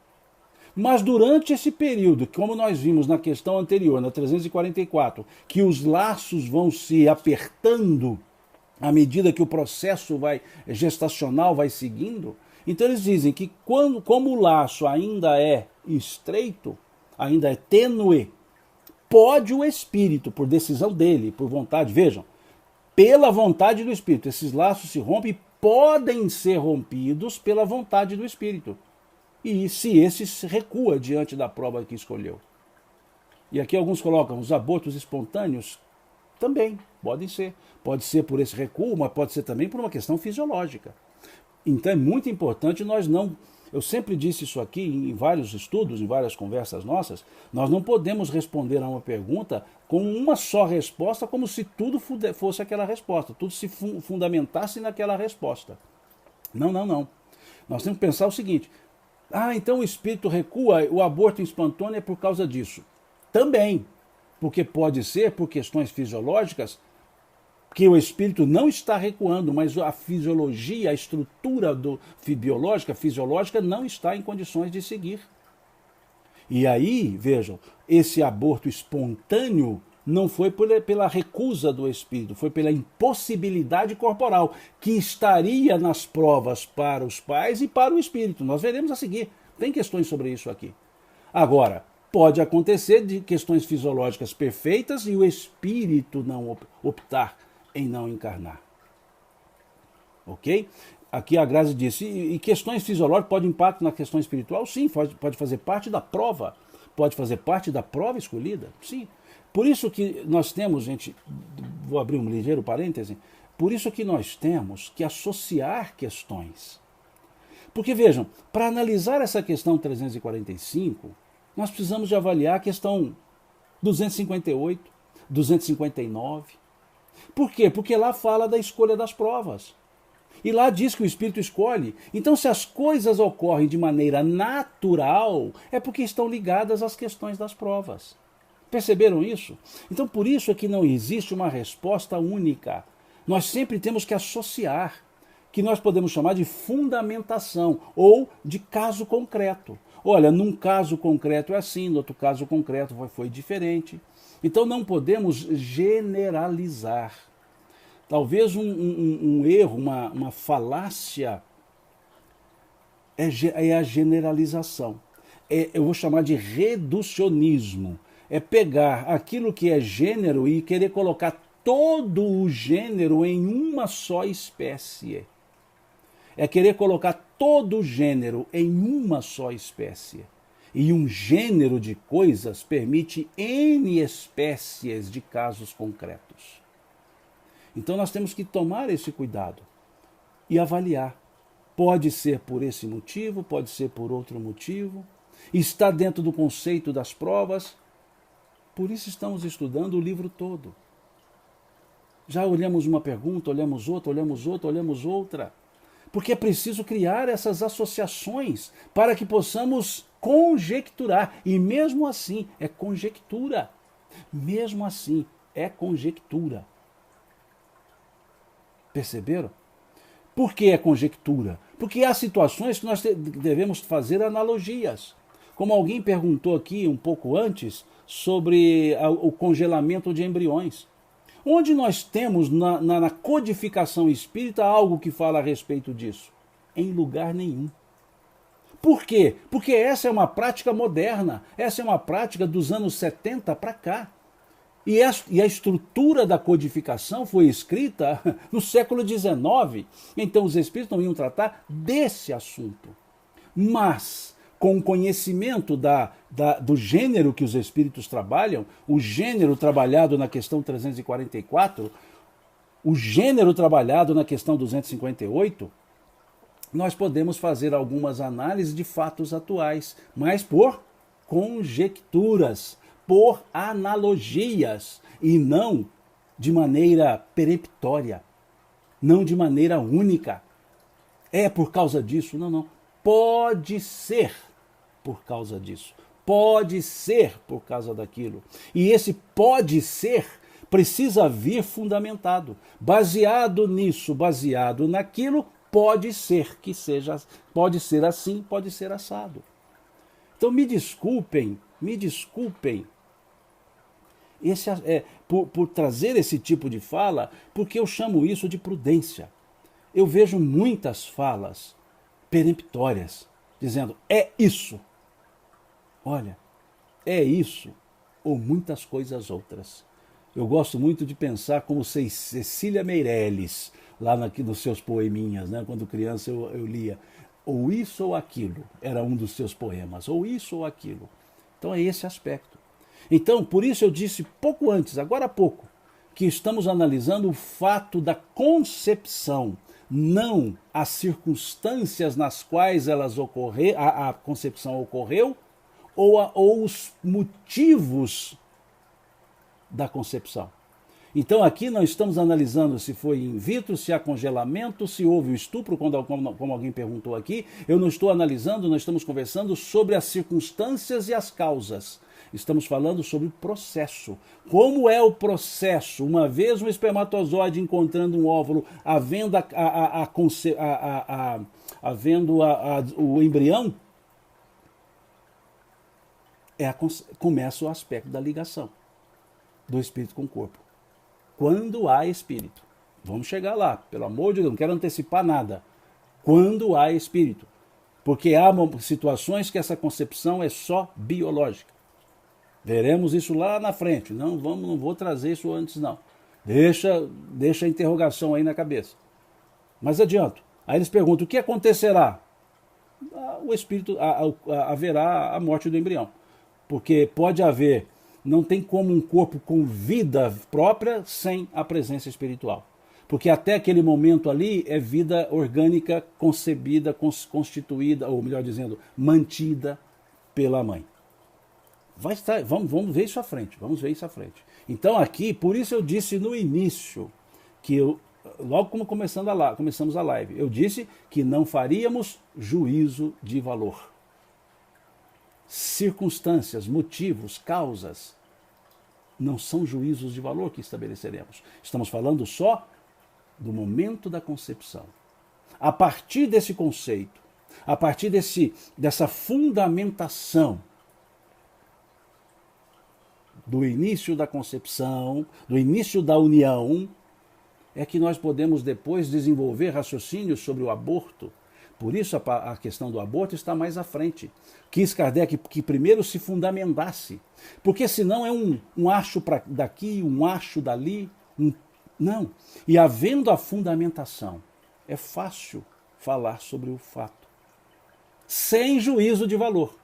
Mas durante esse período, como nós vimos na questão anterior, na 344, que os laços vão se apertando à medida que o processo gestacional vai seguindo, então eles dizem que como o laço ainda é estreito, ainda é tênue, pode o espírito, por decisão dele, por vontade, vejam, pela vontade do espírito, esses laços se rompem e podem ser rompidos pela vontade do espírito. E se esse se recua diante da prova que escolheu. E aqui alguns colocam os abortos espontâneos também, podem ser. Pode ser por esse recuo, mas pode ser também por uma questão fisiológica. Então é muito importante nós não... Eu sempre disse isso aqui em vários estudos, em várias conversas nossas, nós não podemos responder a uma pergunta com uma só resposta, como se tudo fosse aquela resposta, tudo se fundamentasse naquela resposta. Não, não, não. Nós temos que pensar o seguinte: então o espírito recua, o aborto espontâneo é por causa disso. Também, porque pode ser por questões fisiológicas que o espírito não está recuando, mas a fisiologia, a estrutura biológica, fisiológica não está em condições de seguir. E aí, vejam, esse aborto espontâneo não foi pela recusa do espírito, foi pela impossibilidade corporal, que estaria nas provas para os pais e para o espírito. Nós veremos a seguir. Tem questões sobre isso aqui. Agora, pode acontecer de questões fisiológicas perfeitas e o espírito não optar em não encarnar. Ok? Aqui a Grazi disse, e questões fisiológicas podem impacto na questão espiritual? Sim, pode fazer parte da prova. Pode fazer parte da prova escolhida? Sim. Por isso que nós temos, gente, vou abrir um ligeiro parêntese, por isso que nós temos que associar questões. Porque vejam, para analisar essa questão 345, nós precisamos de avaliar a questão 258, 259. Por quê? Porque lá fala da escolha das provas. E lá diz que o espírito escolhe. Então, se as coisas ocorrem de maneira natural, é porque estão ligadas às questões das provas. Perceberam isso? Então, por isso é que não existe uma resposta única. Nós sempre temos que associar, que nós podemos chamar de fundamentação ou de caso concreto. Olha, num caso concreto é assim, no outro caso concreto foi diferente. Então não podemos generalizar. Talvez um erro, uma falácia é a generalização. Eu vou chamar de reducionismo. É pegar aquilo que é gênero e querer colocar todo o gênero em uma só espécie. É querer colocar todo o gênero em uma só espécie. E um gênero de coisas permite N espécies de casos concretos. Então nós temos que tomar esse cuidado e avaliar. Pode ser por esse motivo, pode ser por outro motivo. Está dentro do conceito das provas. Por isso estamos estudando o livro todo. Já olhamos uma pergunta, olhamos outra, olhamos outra, olhamos outra. Porque é preciso criar essas associações para que possamos conjecturar. E mesmo assim é conjectura. Mesmo assim é conjectura. Perceberam? Por que é conjectura? Porque há situações que nós devemos fazer analogias. Como alguém perguntou aqui um pouco antes sobre o congelamento de embriões. Onde nós temos na codificação espírita algo que fala a respeito disso? Em lugar nenhum. Por quê? Porque essa é uma prática moderna, essa é uma prática dos anos 70 para cá. E a estrutura da codificação foi escrita no século XIX. Então os espíritos não iam tratar desse assunto. Mas, com o conhecimento do gênero que os espíritos trabalham, o gênero trabalhado na questão 344, o gênero trabalhado na questão 258, nós podemos fazer algumas análises de fatos atuais, mas por conjecturas, por analogias, e não de maneira peremptória, não de maneira única. É por causa disso? Não, não. Pode ser por causa disso. Pode ser por causa daquilo. E esse pode ser precisa vir fundamentado. Baseado nisso, baseado naquilo, pode ser que seja, pode ser assim, pode ser assado. Então me desculpem por trazer esse tipo de fala, porque eu chamo isso de prudência. Eu vejo muitas falas peremptórias, dizendo, é isso. Olha, é isso, ou muitas coisas outras. Eu gosto muito de pensar como Cecília Meirelles, lá nos seus poeminhas, né? Quando criança eu lia, ou isso ou aquilo, era um dos seus poemas, ou isso ou aquilo. Então é esse aspecto. Então, por isso eu disse pouco antes, agora há pouco, que estamos analisando o fato da concepção, não as circunstâncias nas quais a concepção ocorreu, ou os motivos da concepção. Então aqui nós estamos analisando se foi in vitro, se há congelamento, se houve o estupro, como alguém perguntou aqui. Eu não estou analisando, nós estamos conversando sobre as circunstâncias e as causas. Estamos falando sobre o processo. Como é o processo? Uma vez um espermatozoide encontrando um óvulo, havendo o embrião, começa o aspecto da ligação do espírito com o corpo. Quando há espírito. Vamos chegar lá, pelo amor de Deus, não quero antecipar nada. Quando há espírito. Porque há situações que essa concepção é só biológica. Veremos isso lá na frente. Não vou trazer isso antes, não. Deixa a interrogação aí na cabeça. Mas adianto. Aí eles perguntam, o que acontecerá? O espírito, haverá a morte do embrião. Porque pode haver, não tem como um corpo com vida própria sem a presença espiritual. Porque até aquele momento ali é vida orgânica concebida, constituída, ou melhor dizendo, mantida pela mãe. Vamos ver isso à frente, Então aqui, por isso eu disse no início, logo como começamos a live, eu disse que não faríamos juízo de valor. Circunstâncias, motivos, causas, não são juízos de valor que estabeleceremos. Estamos falando só do momento da concepção. A partir desse conceito, a partir dessa fundamentação do início da concepção, do início da união, é que nós podemos depois desenvolver raciocínios sobre o aborto. Por isso a questão do aborto está mais à frente. Quis Kardec que primeiro se fundamentasse, porque senão é um acho daqui, um acho dali, não. E havendo a fundamentação, é fácil falar sobre o fato, sem juízo de valor,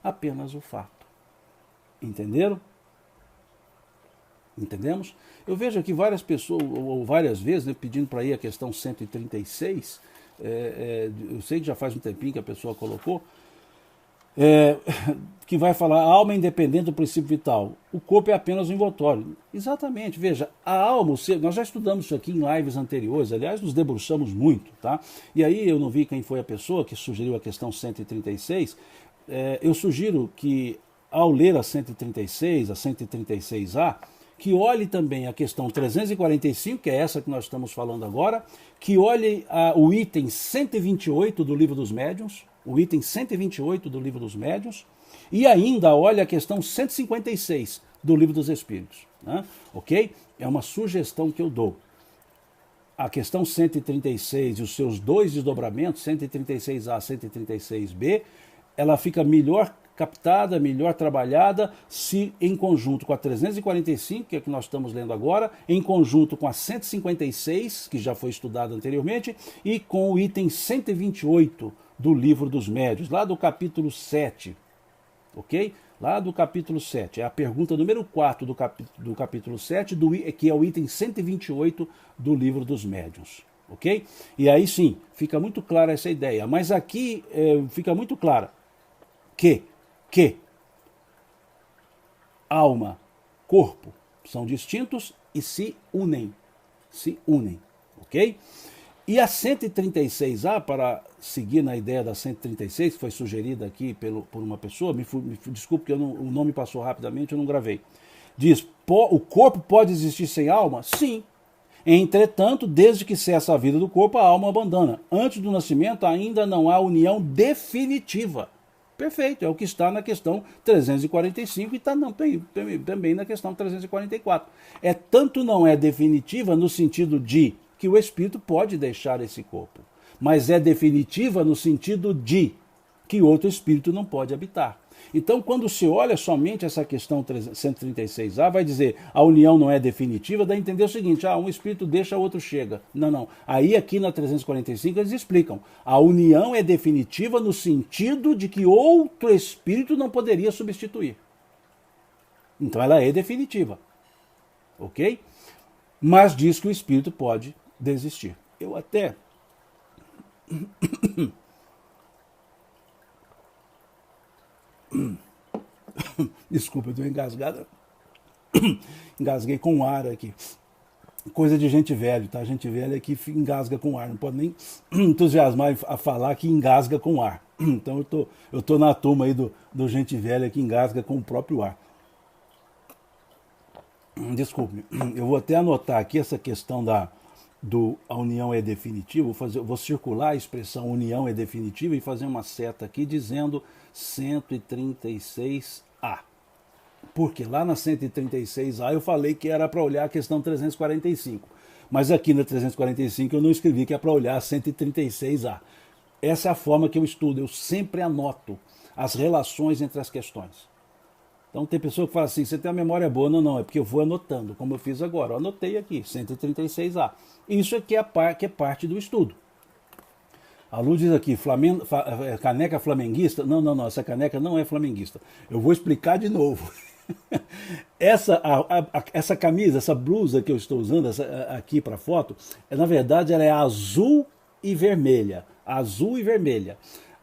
apenas o fato. Entenderam? Entendemos? Eu vejo aqui várias pessoas, ou várias vezes, né, pedindo para ir a questão 136, eu sei que já faz um tempinho que a pessoa colocou, que vai falar, a alma é independente do princípio vital, o corpo é apenas um envoltório. Exatamente, veja, a alma, nós já estudamos isso aqui em lives anteriores, aliás, nos debruçamos muito, tá? E aí eu não vi quem foi a pessoa que sugeriu a questão 136, eu sugiro que, ao ler a 136, a 136A, que olhe também a questão 345, que é essa que nós estamos falando agora, que olhe o item 128 do Livro dos Médiuns, e ainda olhe a questão 156 do Livro dos Espíritos. Né? Ok? É uma sugestão que eu dou. A questão 136 e os seus dois desdobramentos, 136A e 136B, ela fica melhor captada, melhor trabalhada, se em conjunto com a 345, que é a que nós estamos lendo agora, em conjunto com a 156, que já foi estudada anteriormente, e com o item 128 do Livro dos Médiuns, lá do capítulo 7, ok? Lá do capítulo 7, é a pergunta número 4 do capítulo 7, que é o item 128 do Livro dos Médiuns, ok? E aí sim, fica muito clara essa ideia, mas aqui fica muito clara que alma, corpo, São distintos e se unem. Se unem, ok? E a 136A, para seguir na ideia da 136, que foi sugerida aqui por uma pessoa, desculpe que o nome passou rapidamente, eu não gravei. Diz, o corpo pode existir sem alma? Sim. Entretanto, desde que cessa a vida do corpo, a alma abandona. Antes do nascimento, ainda não há união definitiva. Perfeito, é o que está na questão 345 e está também na questão 344. Tanto não é definitiva no sentido de que o espírito pode deixar esse corpo, mas é definitiva no sentido de que outro espírito não pode habitar. Então, quando se olha somente essa questão 136A, vai dizer a união não é definitiva, dá a entender o seguinte, um espírito deixa, outro chega. Não. Aí aqui na 345 eles explicam, a união é definitiva no sentido de que outro espírito não poderia substituir. Então ela é definitiva, ok? Mas diz que o espírito pode desistir. Eu até... Desculpa, eu estou engasgado. Engasguei com ar aqui. Coisa de gente velho, tá? Gente velha que engasga com ar. Não pode nem entusiasmar a falar que engasga com ar. Então eu tô na turma aí do gente velha que engasga com o próprio ar. Desculpe, eu vou até anotar aqui essa questão a união é definitiva. Vou circular a expressão união é definitiva e fazer uma seta aqui dizendo 136A. Porque lá na 136A eu falei que era para olhar a questão 345. Mas aqui na 345 eu não escrevi que é para olhar a 136A. Essa é a forma que eu estudo. Eu sempre anoto as relações entre as questões. Então tem pessoa que fala assim, você tem a memória boa. Não, é porque eu vou anotando, como eu fiz agora. Eu anotei aqui, 136A. Isso aqui é parte do estudo. A Lu diz aqui, caneca flamenguista? Não, essa caneca não é flamenguista. Eu vou explicar de novo. Essa camisa, essa blusa que eu estou usando aqui para foto, na verdade ela é azul e vermelha. Azul e vermelha.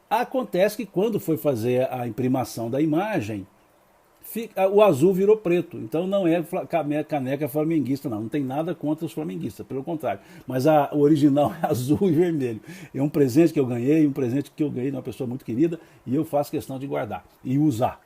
Acontece que quando foi fazer a imprimação da imagem, o azul virou preto, então não é caneca flamenguista, não tem nada contra os flamenguistas, pelo contrário, mas o original é azul e vermelho. É um presente que eu ganhei de uma pessoa muito querida e eu faço questão de guardar e usar.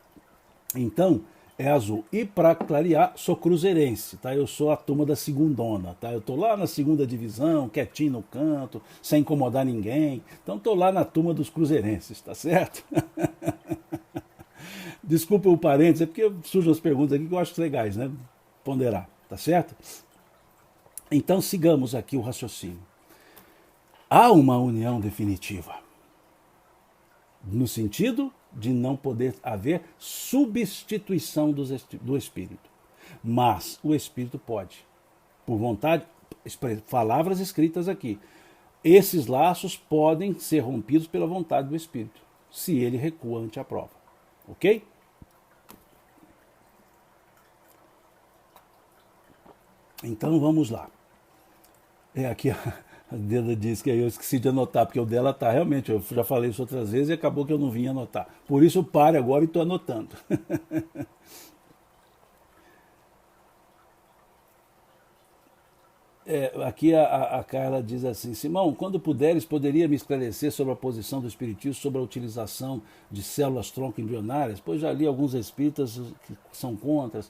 Então, é azul. E para clarear, sou cruzeirense, tá? Eu sou a turma da segundona, tá? Eu tô lá na segunda divisão, quietinho no canto, sem incomodar ninguém. Então tô lá na turma dos cruzeirenses, tá certo? Desculpa o parênteses, é porque surgem as perguntas aqui que eu acho legais, né? Ponderar, tá certo? Então sigamos aqui o raciocínio. Há uma união definitiva, no sentido de não poder haver substituição do espírito. Mas o espírito pode, por vontade, palavras escritas aqui, esses laços podem ser rompidos pela vontade do espírito, se ele recua ante a prova. Ok? Então vamos lá. Aqui a Deda disse que eu esqueci de anotar, porque o dela tá realmente, eu já falei isso outras vezes e acabou que eu não vim anotar. Por isso eu paro agora e estou anotando. Aqui a Carla diz assim, Simão, quando puderes, poderia me esclarecer sobre a posição do espiritismo sobre a utilização de células-tronco embrionárias? Pois já li alguns espíritas que são contra.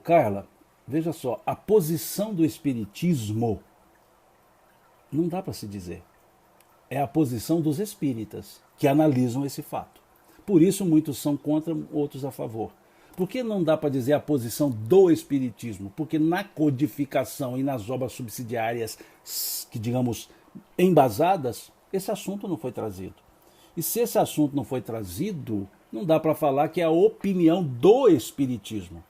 Carla, veja só, a posição do espiritismo não dá para se dizer. É a posição dos espíritas que analisam esse fato. Por isso muitos são contra, outros a favor. Por que não dá para dizer a posição do espiritismo? Porque na codificação e nas obras subsidiárias, que digamos, embasadas, esse assunto não foi trazido. E se esse assunto não foi trazido, não dá para falar que é a opinião do espiritismo.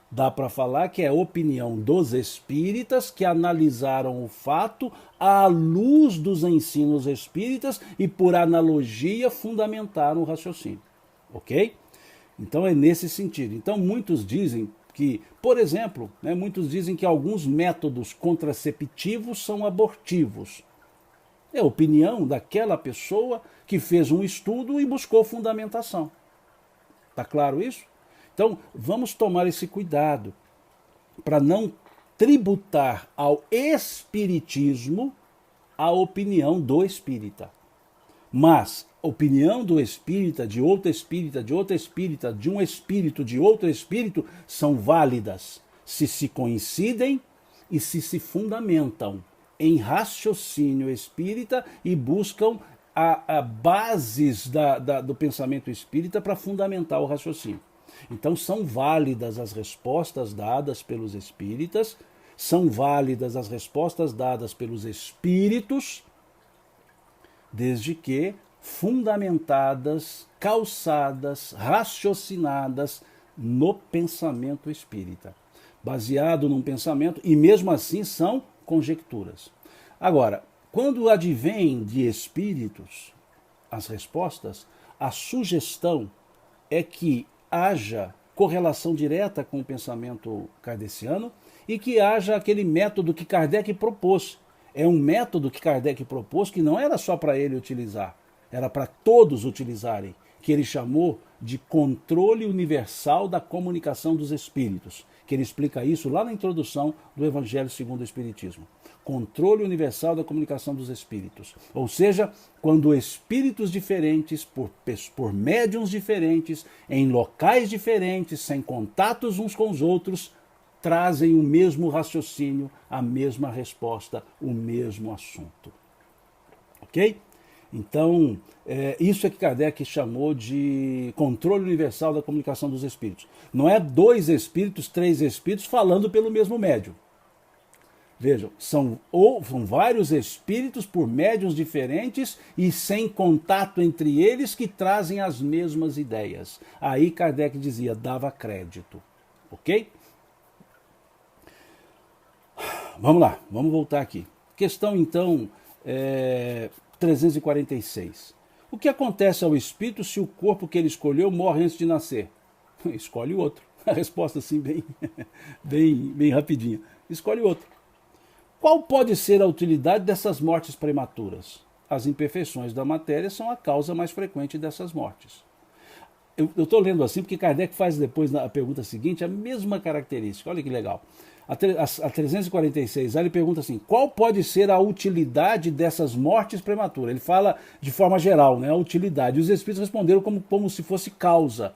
Dá para falar que é a opinião dos espíritas que analisaram o fato à luz dos ensinos espíritas e, por analogia, fundamentaram o raciocínio. Ok? Então é nesse sentido. Então muitos dizem que, por exemplo, muitos dizem que alguns métodos contraceptivos são abortivos. É a opinião daquela pessoa que fez um estudo e buscou fundamentação. Está claro isso? Então vamos tomar esse cuidado. para não tributar ao espiritismo a opinião do espírita. Mas a opinião do espírita, de outro espírita, de outra espírita, de um espírito, de outro espírito, são válidas se coincidem e se fundamentam em raciocínio espírita e buscam a bases do pensamento espírita para fundamentar o raciocínio. Então são válidas as respostas dadas pelos espíritas, são válidas as respostas dadas pelos espíritos, desde que fundamentadas, calçadas, raciocinadas no pensamento espírita, baseado num pensamento, e mesmo assim são conjecturas. Agora, quando advém de espíritos as respostas, a sugestão é que haja correlação direta com o pensamento kardeciano e que haja aquele método que Kardec propôs. É um método que Kardec propôs que não era só para ele utilizar, era para todos utilizarem, que ele chamou de controle universal da comunicação dos espíritos, que ele explica isso lá na introdução do Evangelho segundo o Espiritismo. Controle universal da comunicação dos espíritos. Ou seja, quando espíritos diferentes, por médiuns diferentes, em locais diferentes, sem contatos uns com os outros, trazem o mesmo raciocínio, a mesma resposta, o mesmo assunto. Ok? Então, isso é que Kardec chamou de controle universal da comunicação dos espíritos. Não é 2 espíritos, 3 espíritos falando pelo mesmo médium. Vejam, são vários espíritos por médiuns diferentes e sem contato entre eles que trazem as mesmas ideias. Aí Kardec dizia, dava crédito. Ok? Vamos lá, vamos voltar aqui. Questão então 346. O que acontece ao espírito se o corpo que ele escolheu morre antes de nascer? Escolhe outro. A resposta assim bem rapidinha. Escolhe outro. Qual pode ser a utilidade dessas mortes prematuras? As imperfeições da matéria são a causa mais frequente dessas mortes. Eu estou lendo assim porque Kardec faz depois na pergunta seguinte a mesma característica. Olha que legal. A 346, ele pergunta assim, qual pode ser a utilidade dessas mortes prematuras? Ele fala de forma geral, né, a utilidade. E os espíritos responderam como se fosse causa.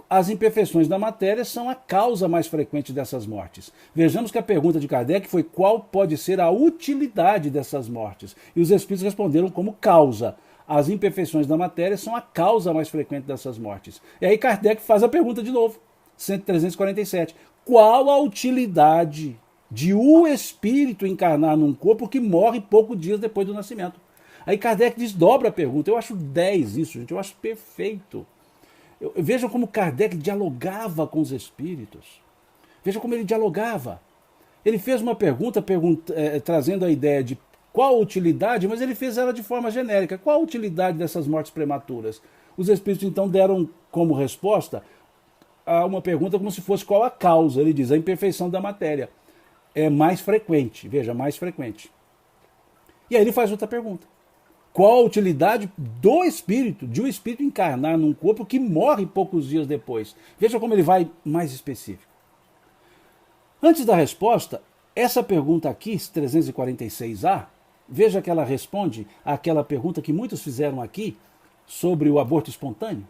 As imperfeições da matéria são a causa mais frequente dessas mortes. Vejamos que a pergunta de Kardec foi qual pode ser a utilidade dessas mortes. E os espíritos responderam como causa. As imperfeições da matéria são a causa mais frequente dessas mortes. E aí Kardec faz a pergunta de novo, 347. Qual a utilidade de o espírito encarnar num corpo que morre poucos dias depois do nascimento? Aí Kardec desdobra a pergunta. Eu acho 10 isso, gente. Eu acho perfeito. Vejam como Kardec dialogava com os espíritos. Vejam como ele dialogava. Ele fez uma pergunta trazendo a ideia de qual a utilidade, mas ele fez ela de forma genérica. Qual a utilidade dessas mortes prematuras? Os espíritos então deram como resposta a uma pergunta como se fosse qual a causa. Ele diz, a imperfeição da matéria é mais frequente. Veja, mais frequente. E aí ele faz outra pergunta. Qual a utilidade do espírito, de um espírito encarnar num corpo que morre poucos dias depois? Veja como ele vai mais específico. Antes da resposta, essa pergunta aqui, 346A, veja que ela responde àquela pergunta que muitos fizeram aqui sobre o aborto espontâneo,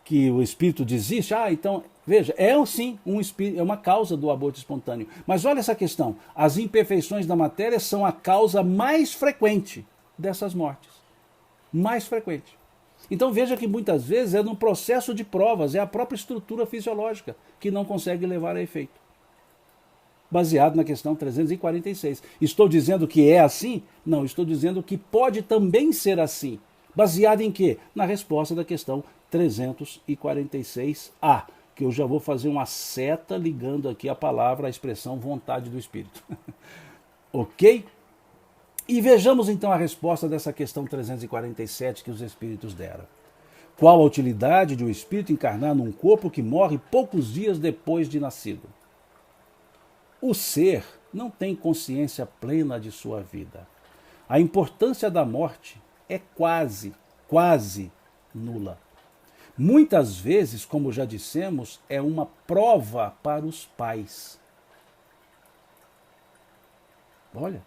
que o espírito desiste. Então, veja, sim um espírito, é uma causa do aborto espontâneo. Mas olha essa questão, as imperfeições da matéria são a causa mais frequente dessas mortes. Mais frequente. Então veja que muitas vezes é no processo de provas, é a própria estrutura fisiológica que não consegue levar a efeito. Baseado na questão 346. Estou dizendo que é assim? Não, estou dizendo que pode também ser assim. Baseado em quê? Na resposta da questão 346A, que eu já vou fazer uma seta ligando aqui a palavra, a expressão vontade do Espírito. Ok? E vejamos então a resposta dessa questão 347 que os espíritos deram. Qual a utilidade de um espírito encarnar num corpo que morre poucos dias depois de nascido? O ser não tem consciência plena de sua vida. A importância da morte é quase nula. Muitas vezes, como já dissemos, é uma prova para os pais. Olha,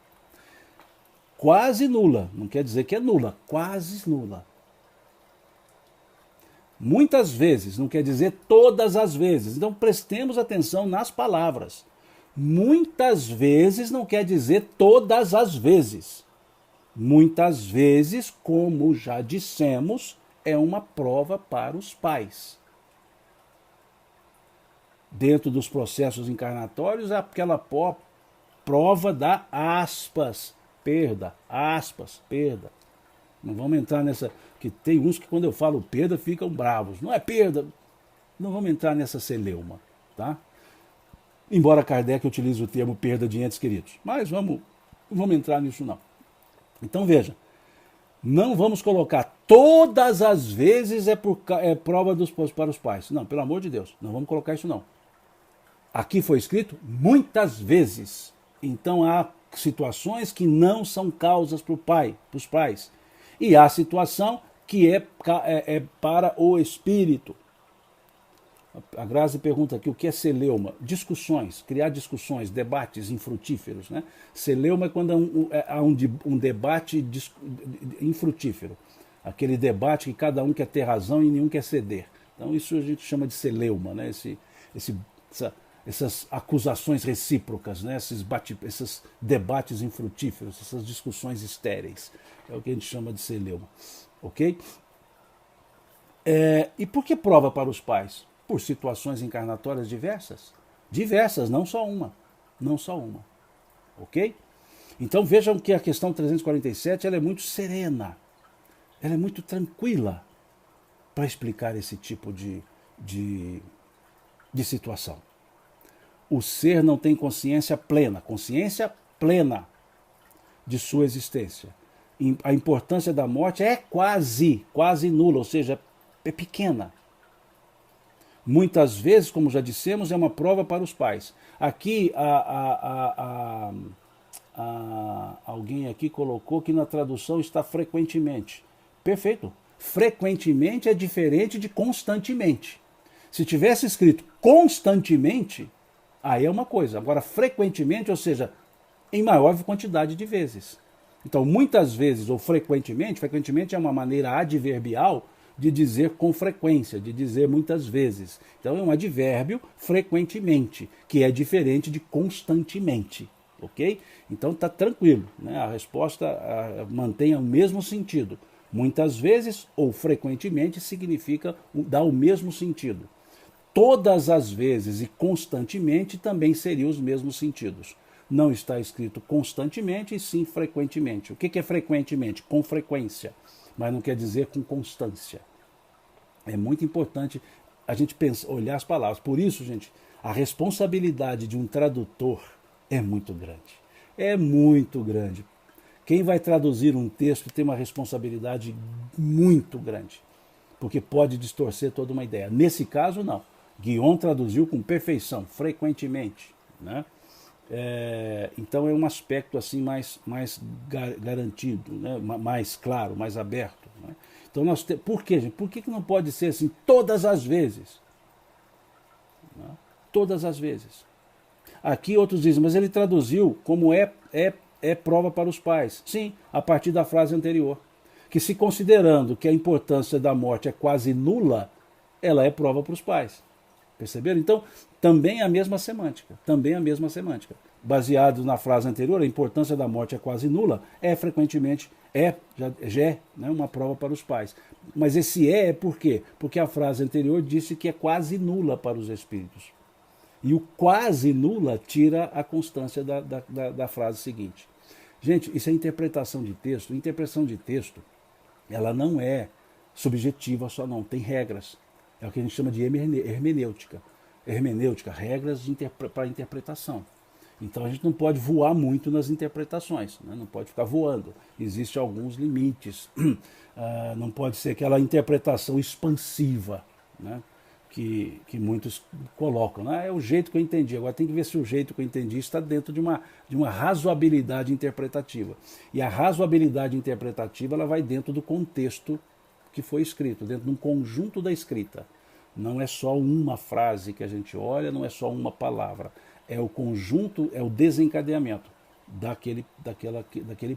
quase nula, não quer dizer que é nula, quase nula. Muitas vezes, não quer dizer todas as vezes. Então prestemos atenção nas palavras. Muitas vezes não quer dizer todas as vezes. Muitas vezes, como já dissemos, é uma prova para os pais. Dentro dos processos encarnatórios, é aquela prova da perda, perda. Não vamos entrar nessa, que tem uns que quando eu falo perda ficam bravos. Não é perda, não vamos entrar nessa celeuma, tá? Embora Kardec utilize o termo perda de entes queridos. Mas vamos entrar nisso não. Então veja, não vamos colocar todas as vezes é prova para os pais. Não, pelo amor de Deus, não vamos colocar isso não. Aqui foi escrito muitas vezes. Então há situações que não são causas para os pais. E há situação que é para o espírito. A Grazi pergunta aqui o que é celeuma. Discussões, criar discussões, debates infrutíferos. Né? Celeuma é quando há um debate infrutífero. Aquele debate que cada um quer ter razão e nenhum quer ceder. Então isso a gente chama de celeuma, né? Essas acusações recíprocas, né? esses debates infrutíferos, essas discussões estéreis. É o que a gente chama de celeuma. Ok? E por que prova para os pais? Por situações encarnatórias diversas. Diversas, não só uma. Não só uma. Ok? Então vejam que a questão 347 ela é muito serena. Ela é muito tranquila para explicar esse tipo de situação. O ser não tem consciência plena de sua existência. A importância da morte é quase nula, ou seja, é pequena. Muitas vezes, como já dissemos, é uma prova para os pais. Aqui, alguém aqui colocou que na tradução está frequentemente. Perfeito. Frequentemente é diferente de constantemente. Se tivesse escrito constantemente, aí é uma coisa. Agora, frequentemente, ou seja, em maior quantidade de vezes. Então, muitas vezes ou frequentemente é uma maneira adverbial de dizer com frequência, de dizer muitas vezes. Então, é um advérbio frequentemente, que é diferente de constantemente. Ok? Então, está tranquilo. Né? A resposta mantém o mesmo sentido. Muitas vezes ou frequentemente significa dar o mesmo sentido. Todas as vezes e constantemente também seriam os mesmos sentidos. Não está escrito constantemente e sim frequentemente. O que é frequentemente? Com frequência, mas não quer dizer com constância. É muito importante a gente olhar as palavras. Por isso, gente, a responsabilidade de um tradutor é muito grande. É muito grande. Quem vai traduzir um texto tem uma responsabilidade muito grande, porque pode distorcer toda uma ideia. Nesse caso, não. Guion traduziu com perfeição, frequentemente, né? Então é um aspecto assim mais garantido, né? Mais claro, mais aberto. Né? Então por quê, gente? Por que não pode ser assim todas as vezes? Né? Todas as vezes. Aqui outros dizem, mas ele traduziu como é prova para os pais. Sim, a partir da frase anterior. Que se considerando que a importância da morte é quase nula, ela é prova para os pais. Perceberam? Então, também a mesma semântica. Baseado na frase anterior, a importância da morte é quase nula, frequentemente, já é, né, uma prova para os pais. Mas esse é por quê? Porque a frase anterior disse que é quase nula para os espíritos. E o quase nula tira a constância da frase seguinte. Gente, isso é interpretação de texto. Interpretação de texto, ela não é subjetiva só não, tem regras. É o que a gente chama de hermenêutica. Hermenêutica, regras para interpretação. Então a gente não pode voar muito nas interpretações, né? Não pode ficar voando. Existem alguns limites. Não pode ser aquela interpretação expansiva, né? Que muitos colocam. Né? É o jeito que eu entendi. Agora tem que ver se o jeito que eu entendi está dentro de uma razoabilidade interpretativa. E a razoabilidade interpretativa ela vai dentro do contexto que foi escrito, dentro de um conjunto da escrita. Não é só uma frase que a gente olha, não é só uma palavra. É o conjunto, é o desencadeamento daquele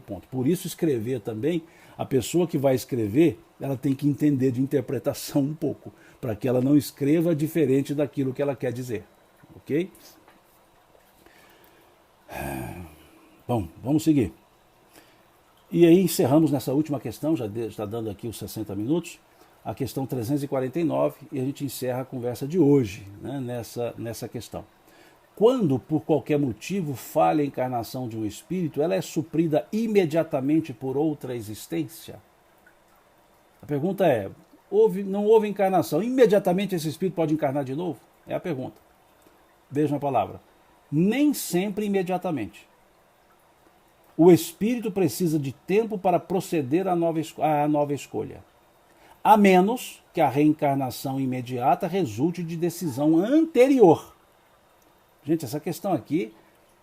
ponto. Por isso escrever também, a pessoa que vai escrever, ela tem que entender de interpretação um pouco, para que ela não escreva diferente daquilo que ela quer dizer. Ok? Bom, vamos seguir. E aí encerramos nessa última questão, já está dando aqui os 60 minutos, a questão 349, e a gente encerra a conversa de hoje, né, nessa questão. Quando, por qualquer motivo, falha a encarnação de um espírito, ela é suprida imediatamente por outra existência? A pergunta é, não houve encarnação, imediatamente esse espírito pode encarnar de novo? É a pergunta. Vejam a palavra. Nem sempre imediatamente. O espírito precisa de tempo para proceder à nova escolha, a menos que a reencarnação imediata resulte de decisão anterior. Gente, essa questão aqui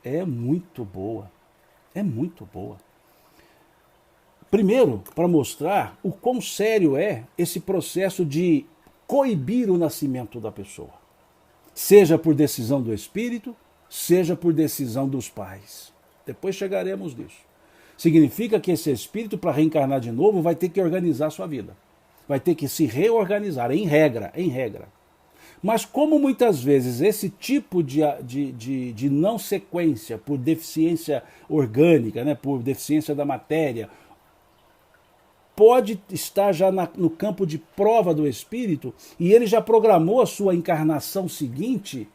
é muito boa. É muito boa. Primeiro, para mostrar o quão sério é esse processo de coibir o nascimento da pessoa. Seja por decisão do espírito, seja por decisão dos pais. Depois chegaremos nisso. Significa que esse espírito, para reencarnar de novo, vai ter que organizar a sua vida. Vai ter que se reorganizar, em regra. Mas como muitas vezes esse tipo de não sequência por deficiência orgânica, né, por deficiência da matéria, pode estar já no campo de prova do espírito, e ele já programou a sua encarnação seguinte,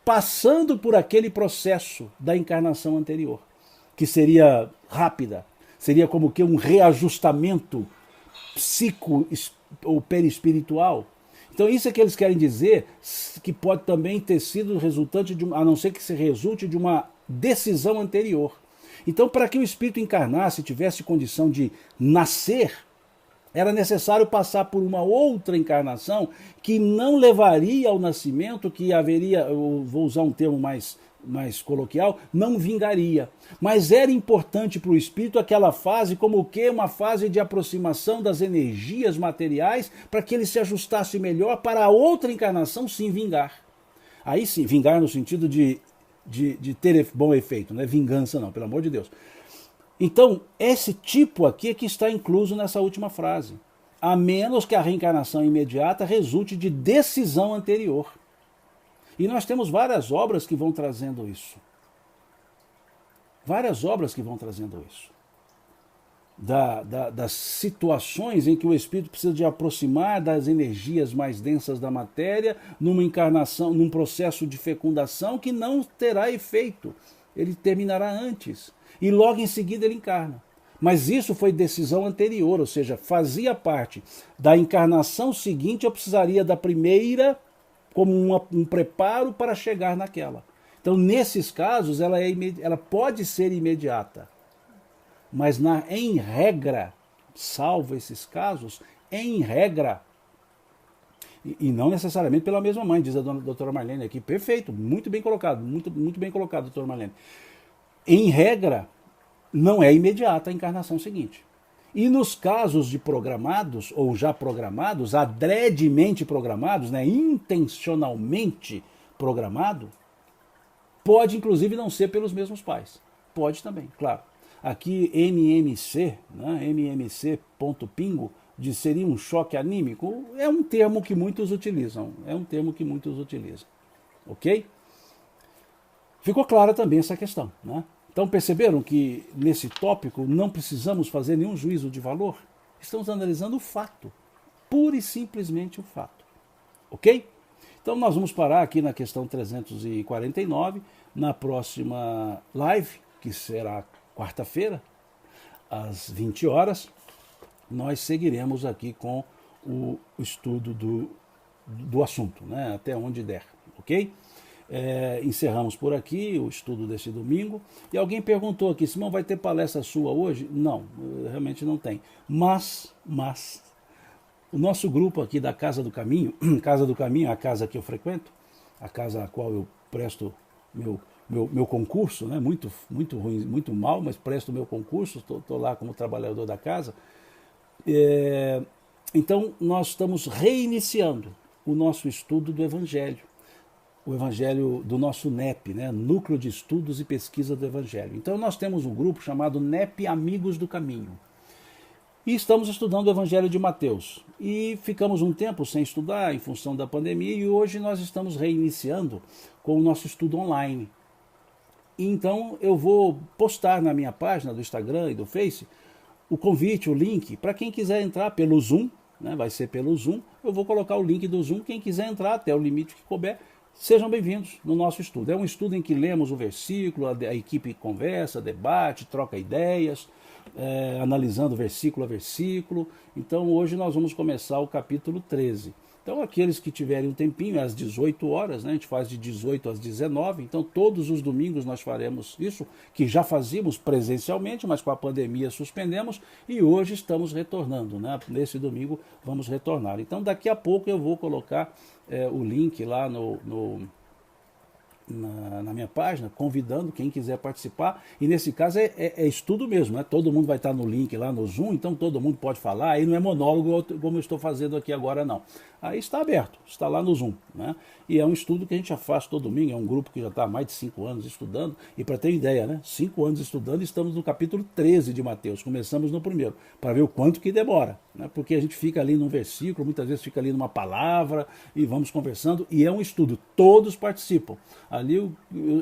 passando por aquele processo da encarnação anterior, que seria rápida, seria como que um reajustamento psico ou perispiritual. Então isso é que eles querem dizer, que pode também ter sido resultante de a não ser que se resulte de uma decisão anterior. Então, para que o espírito encarnasse, tivesse condição de nascer, era necessário passar por uma outra encarnação que não levaria ao nascimento, que haveria, eu vou usar um termo mais coloquial, não vingaria. Mas era importante para o espírito aquela fase, como o quê? Uma fase de aproximação das energias materiais, para que ele se ajustasse melhor para a outra encarnação sim vingar. Aí sim, vingar no sentido de ter bom efeito, não é vingança não, pelo amor de Deus. Então, esse tipo aqui é que está incluso nessa última frase. A menos que a reencarnação imediata resulte de decisão anterior. E nós temos várias obras que vão trazendo isso. Várias obras que vão trazendo isso. Das situações em que o espírito precisa de aproximar das energias mais densas da matéria numa encarnação, num processo de fecundação que não terá efeito. Ele terminará antes. E logo em seguida ele encarna. Mas isso foi decisão anterior, ou seja, fazia parte da encarnação seguinte, eu precisaria da primeira como um preparo para chegar naquela. Então, nesses casos, ela pode ser imediata. Mas, em regra, salvo esses casos, em regra, e não necessariamente pela mesma mãe, diz a doutora Marlene aqui, perfeito, muito bem colocado, muito bem colocado, doutora Marlene. Em regra, não é imediata a encarnação seguinte. E nos casos de programados, ou já programados, adredemente programados, né, intencionalmente programado, pode inclusive não ser pelos mesmos pais. Pode também, claro. Aqui MMC, né, MMC.pingo, de seria um choque anímico, é um termo que muitos utilizam. Ok? Ficou clara também essa questão, né? Então perceberam que nesse tópico não precisamos fazer nenhum juízo de valor? Estamos analisando o fato, pura e simplesmente o fato. Ok? Então nós vamos parar aqui na questão 349, na próxima live, que será quarta-feira, às 20 horas, nós seguiremos aqui com o estudo do assunto, né? Até onde der, ok? Encerramos por aqui o estudo desse domingo. E alguém perguntou aqui, Simão, vai ter palestra sua hoje? Não, realmente não tem. Mas o nosso grupo aqui da Casa do Caminho, Casa do Caminho é a casa que eu frequento, a casa a qual eu presto meu concurso, né? Muito ruim, muito mal, mas presto meu concurso, estou lá como trabalhador da casa. Então, nós estamos reiniciando o nosso estudo do Evangelho, o Evangelho do nosso NEP, né? Núcleo de Estudos e Pesquisa do Evangelho. Então, nós temos um grupo chamado NEP Amigos do Caminho. E estamos estudando o Evangelho de Mateus. E ficamos um tempo sem estudar em função da pandemia e hoje nós estamos reiniciando com o nosso estudo online. Então eu vou postar na minha página do Instagram e do Face o convite, o link, para quem quiser entrar pelo Zoom, né? Vai ser pelo Zoom. Eu vou colocar o link do Zoom, quem quiser entrar até o limite que couber, sejam bem-vindos no nosso estudo. É um estudo em que lemos o versículo, a equipe conversa, debate, troca ideias, analisando versículo a versículo. Então hoje nós vamos começar o capítulo 13. Então aqueles que tiverem um tempinho, é às 18 horas, né, a gente faz de 18 às 19, então todos os domingos nós faremos isso, que já fazíamos presencialmente, mas com a pandemia suspendemos e hoje estamos retornando, né? Nesse domingo vamos retornar. Então daqui a pouco eu vou colocar o link lá na minha página, convidando quem quiser participar, e nesse caso é estudo mesmo, né? Todo mundo vai estar no link lá no Zoom, então todo mundo pode falar, aí não é monólogo como eu estou fazendo aqui agora não, aí está aberto, está lá no Zoom, né? E é um estudo que a gente já faz todo domingo, é um grupo que já está há mais de 5 anos estudando, e para ter ideia, né? 5 anos estudando, estamos no capítulo 13 de Mateus, começamos no primeiro, para ver o quanto que demora, né? Porque a gente fica ali num versículo, muitas vezes fica ali numa palavra, e vamos conversando, e é um estudo, todos participam. Ali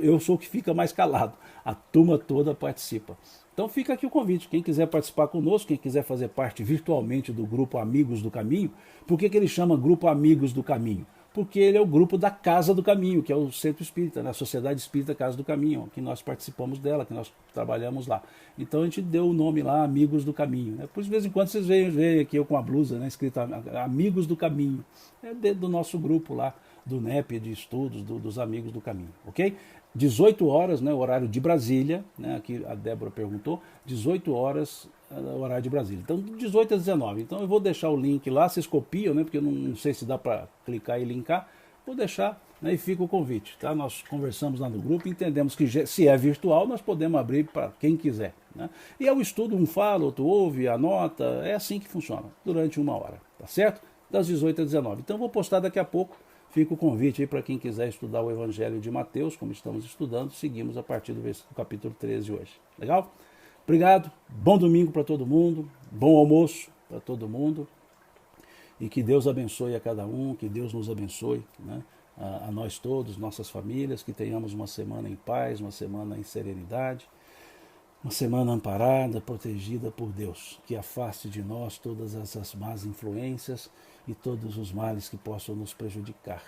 eu sou o que fica mais calado, a turma toda participa. Então fica aqui o convite, quem quiser participar conosco, quem quiser fazer parte virtualmente do grupo Amigos do Caminho. Por que ele chama Grupo Amigos do Caminho? Porque ele é o grupo da Casa do Caminho, que é o Centro Espírita, né? A Sociedade Espírita Casa do Caminho, que nós participamos dela, que nós trabalhamos lá. Então a gente deu o nome lá, Amigos do Caminho, né? Por de vez em quando vocês veem aqui eu com a blusa, né, escrita Amigos do Caminho, é dentro do nosso grupo lá, do NEP de estudos, dos Amigos do Caminho, ok? 18 horas, né, o horário de Brasília, né, aqui a Débora perguntou, 18 horas, o horário de Brasília. Então, 18 às 19. Então, eu vou deixar o link lá, vocês copiam, né, porque eu não sei se dá para clicar e linkar, vou deixar, né, e fica o convite, tá? Nós conversamos lá no grupo, entendemos que se é virtual, nós podemos abrir para quem quiser, né? E é o estudo, um fala, outro ouve, anota, é assim que funciona, durante 1 hora, tá certo? Das 18 às 19. Então, eu vou postar daqui a pouco. Fica o convite aí para quem quiser estudar o Evangelho de Mateus, como estamos estudando, seguimos a partir do capítulo 13 hoje. Legal? Obrigado, bom domingo para todo mundo, bom almoço para todo mundo, e que Deus abençoe a cada um, que Deus nos abençoe, né? A nós todos, nossas famílias, que tenhamos uma semana em paz, uma semana em serenidade, uma semana amparada, protegida por Deus, que afaste de nós todas essas más influências e todos os males que possam nos prejudicar,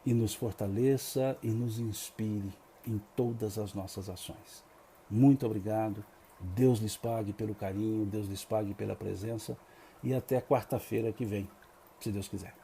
e nos fortaleça e nos inspire em todas as nossas ações. Muito obrigado, Deus lhes pague pelo carinho, Deus lhes pague pela presença, e até quarta-feira que vem, se Deus quiser.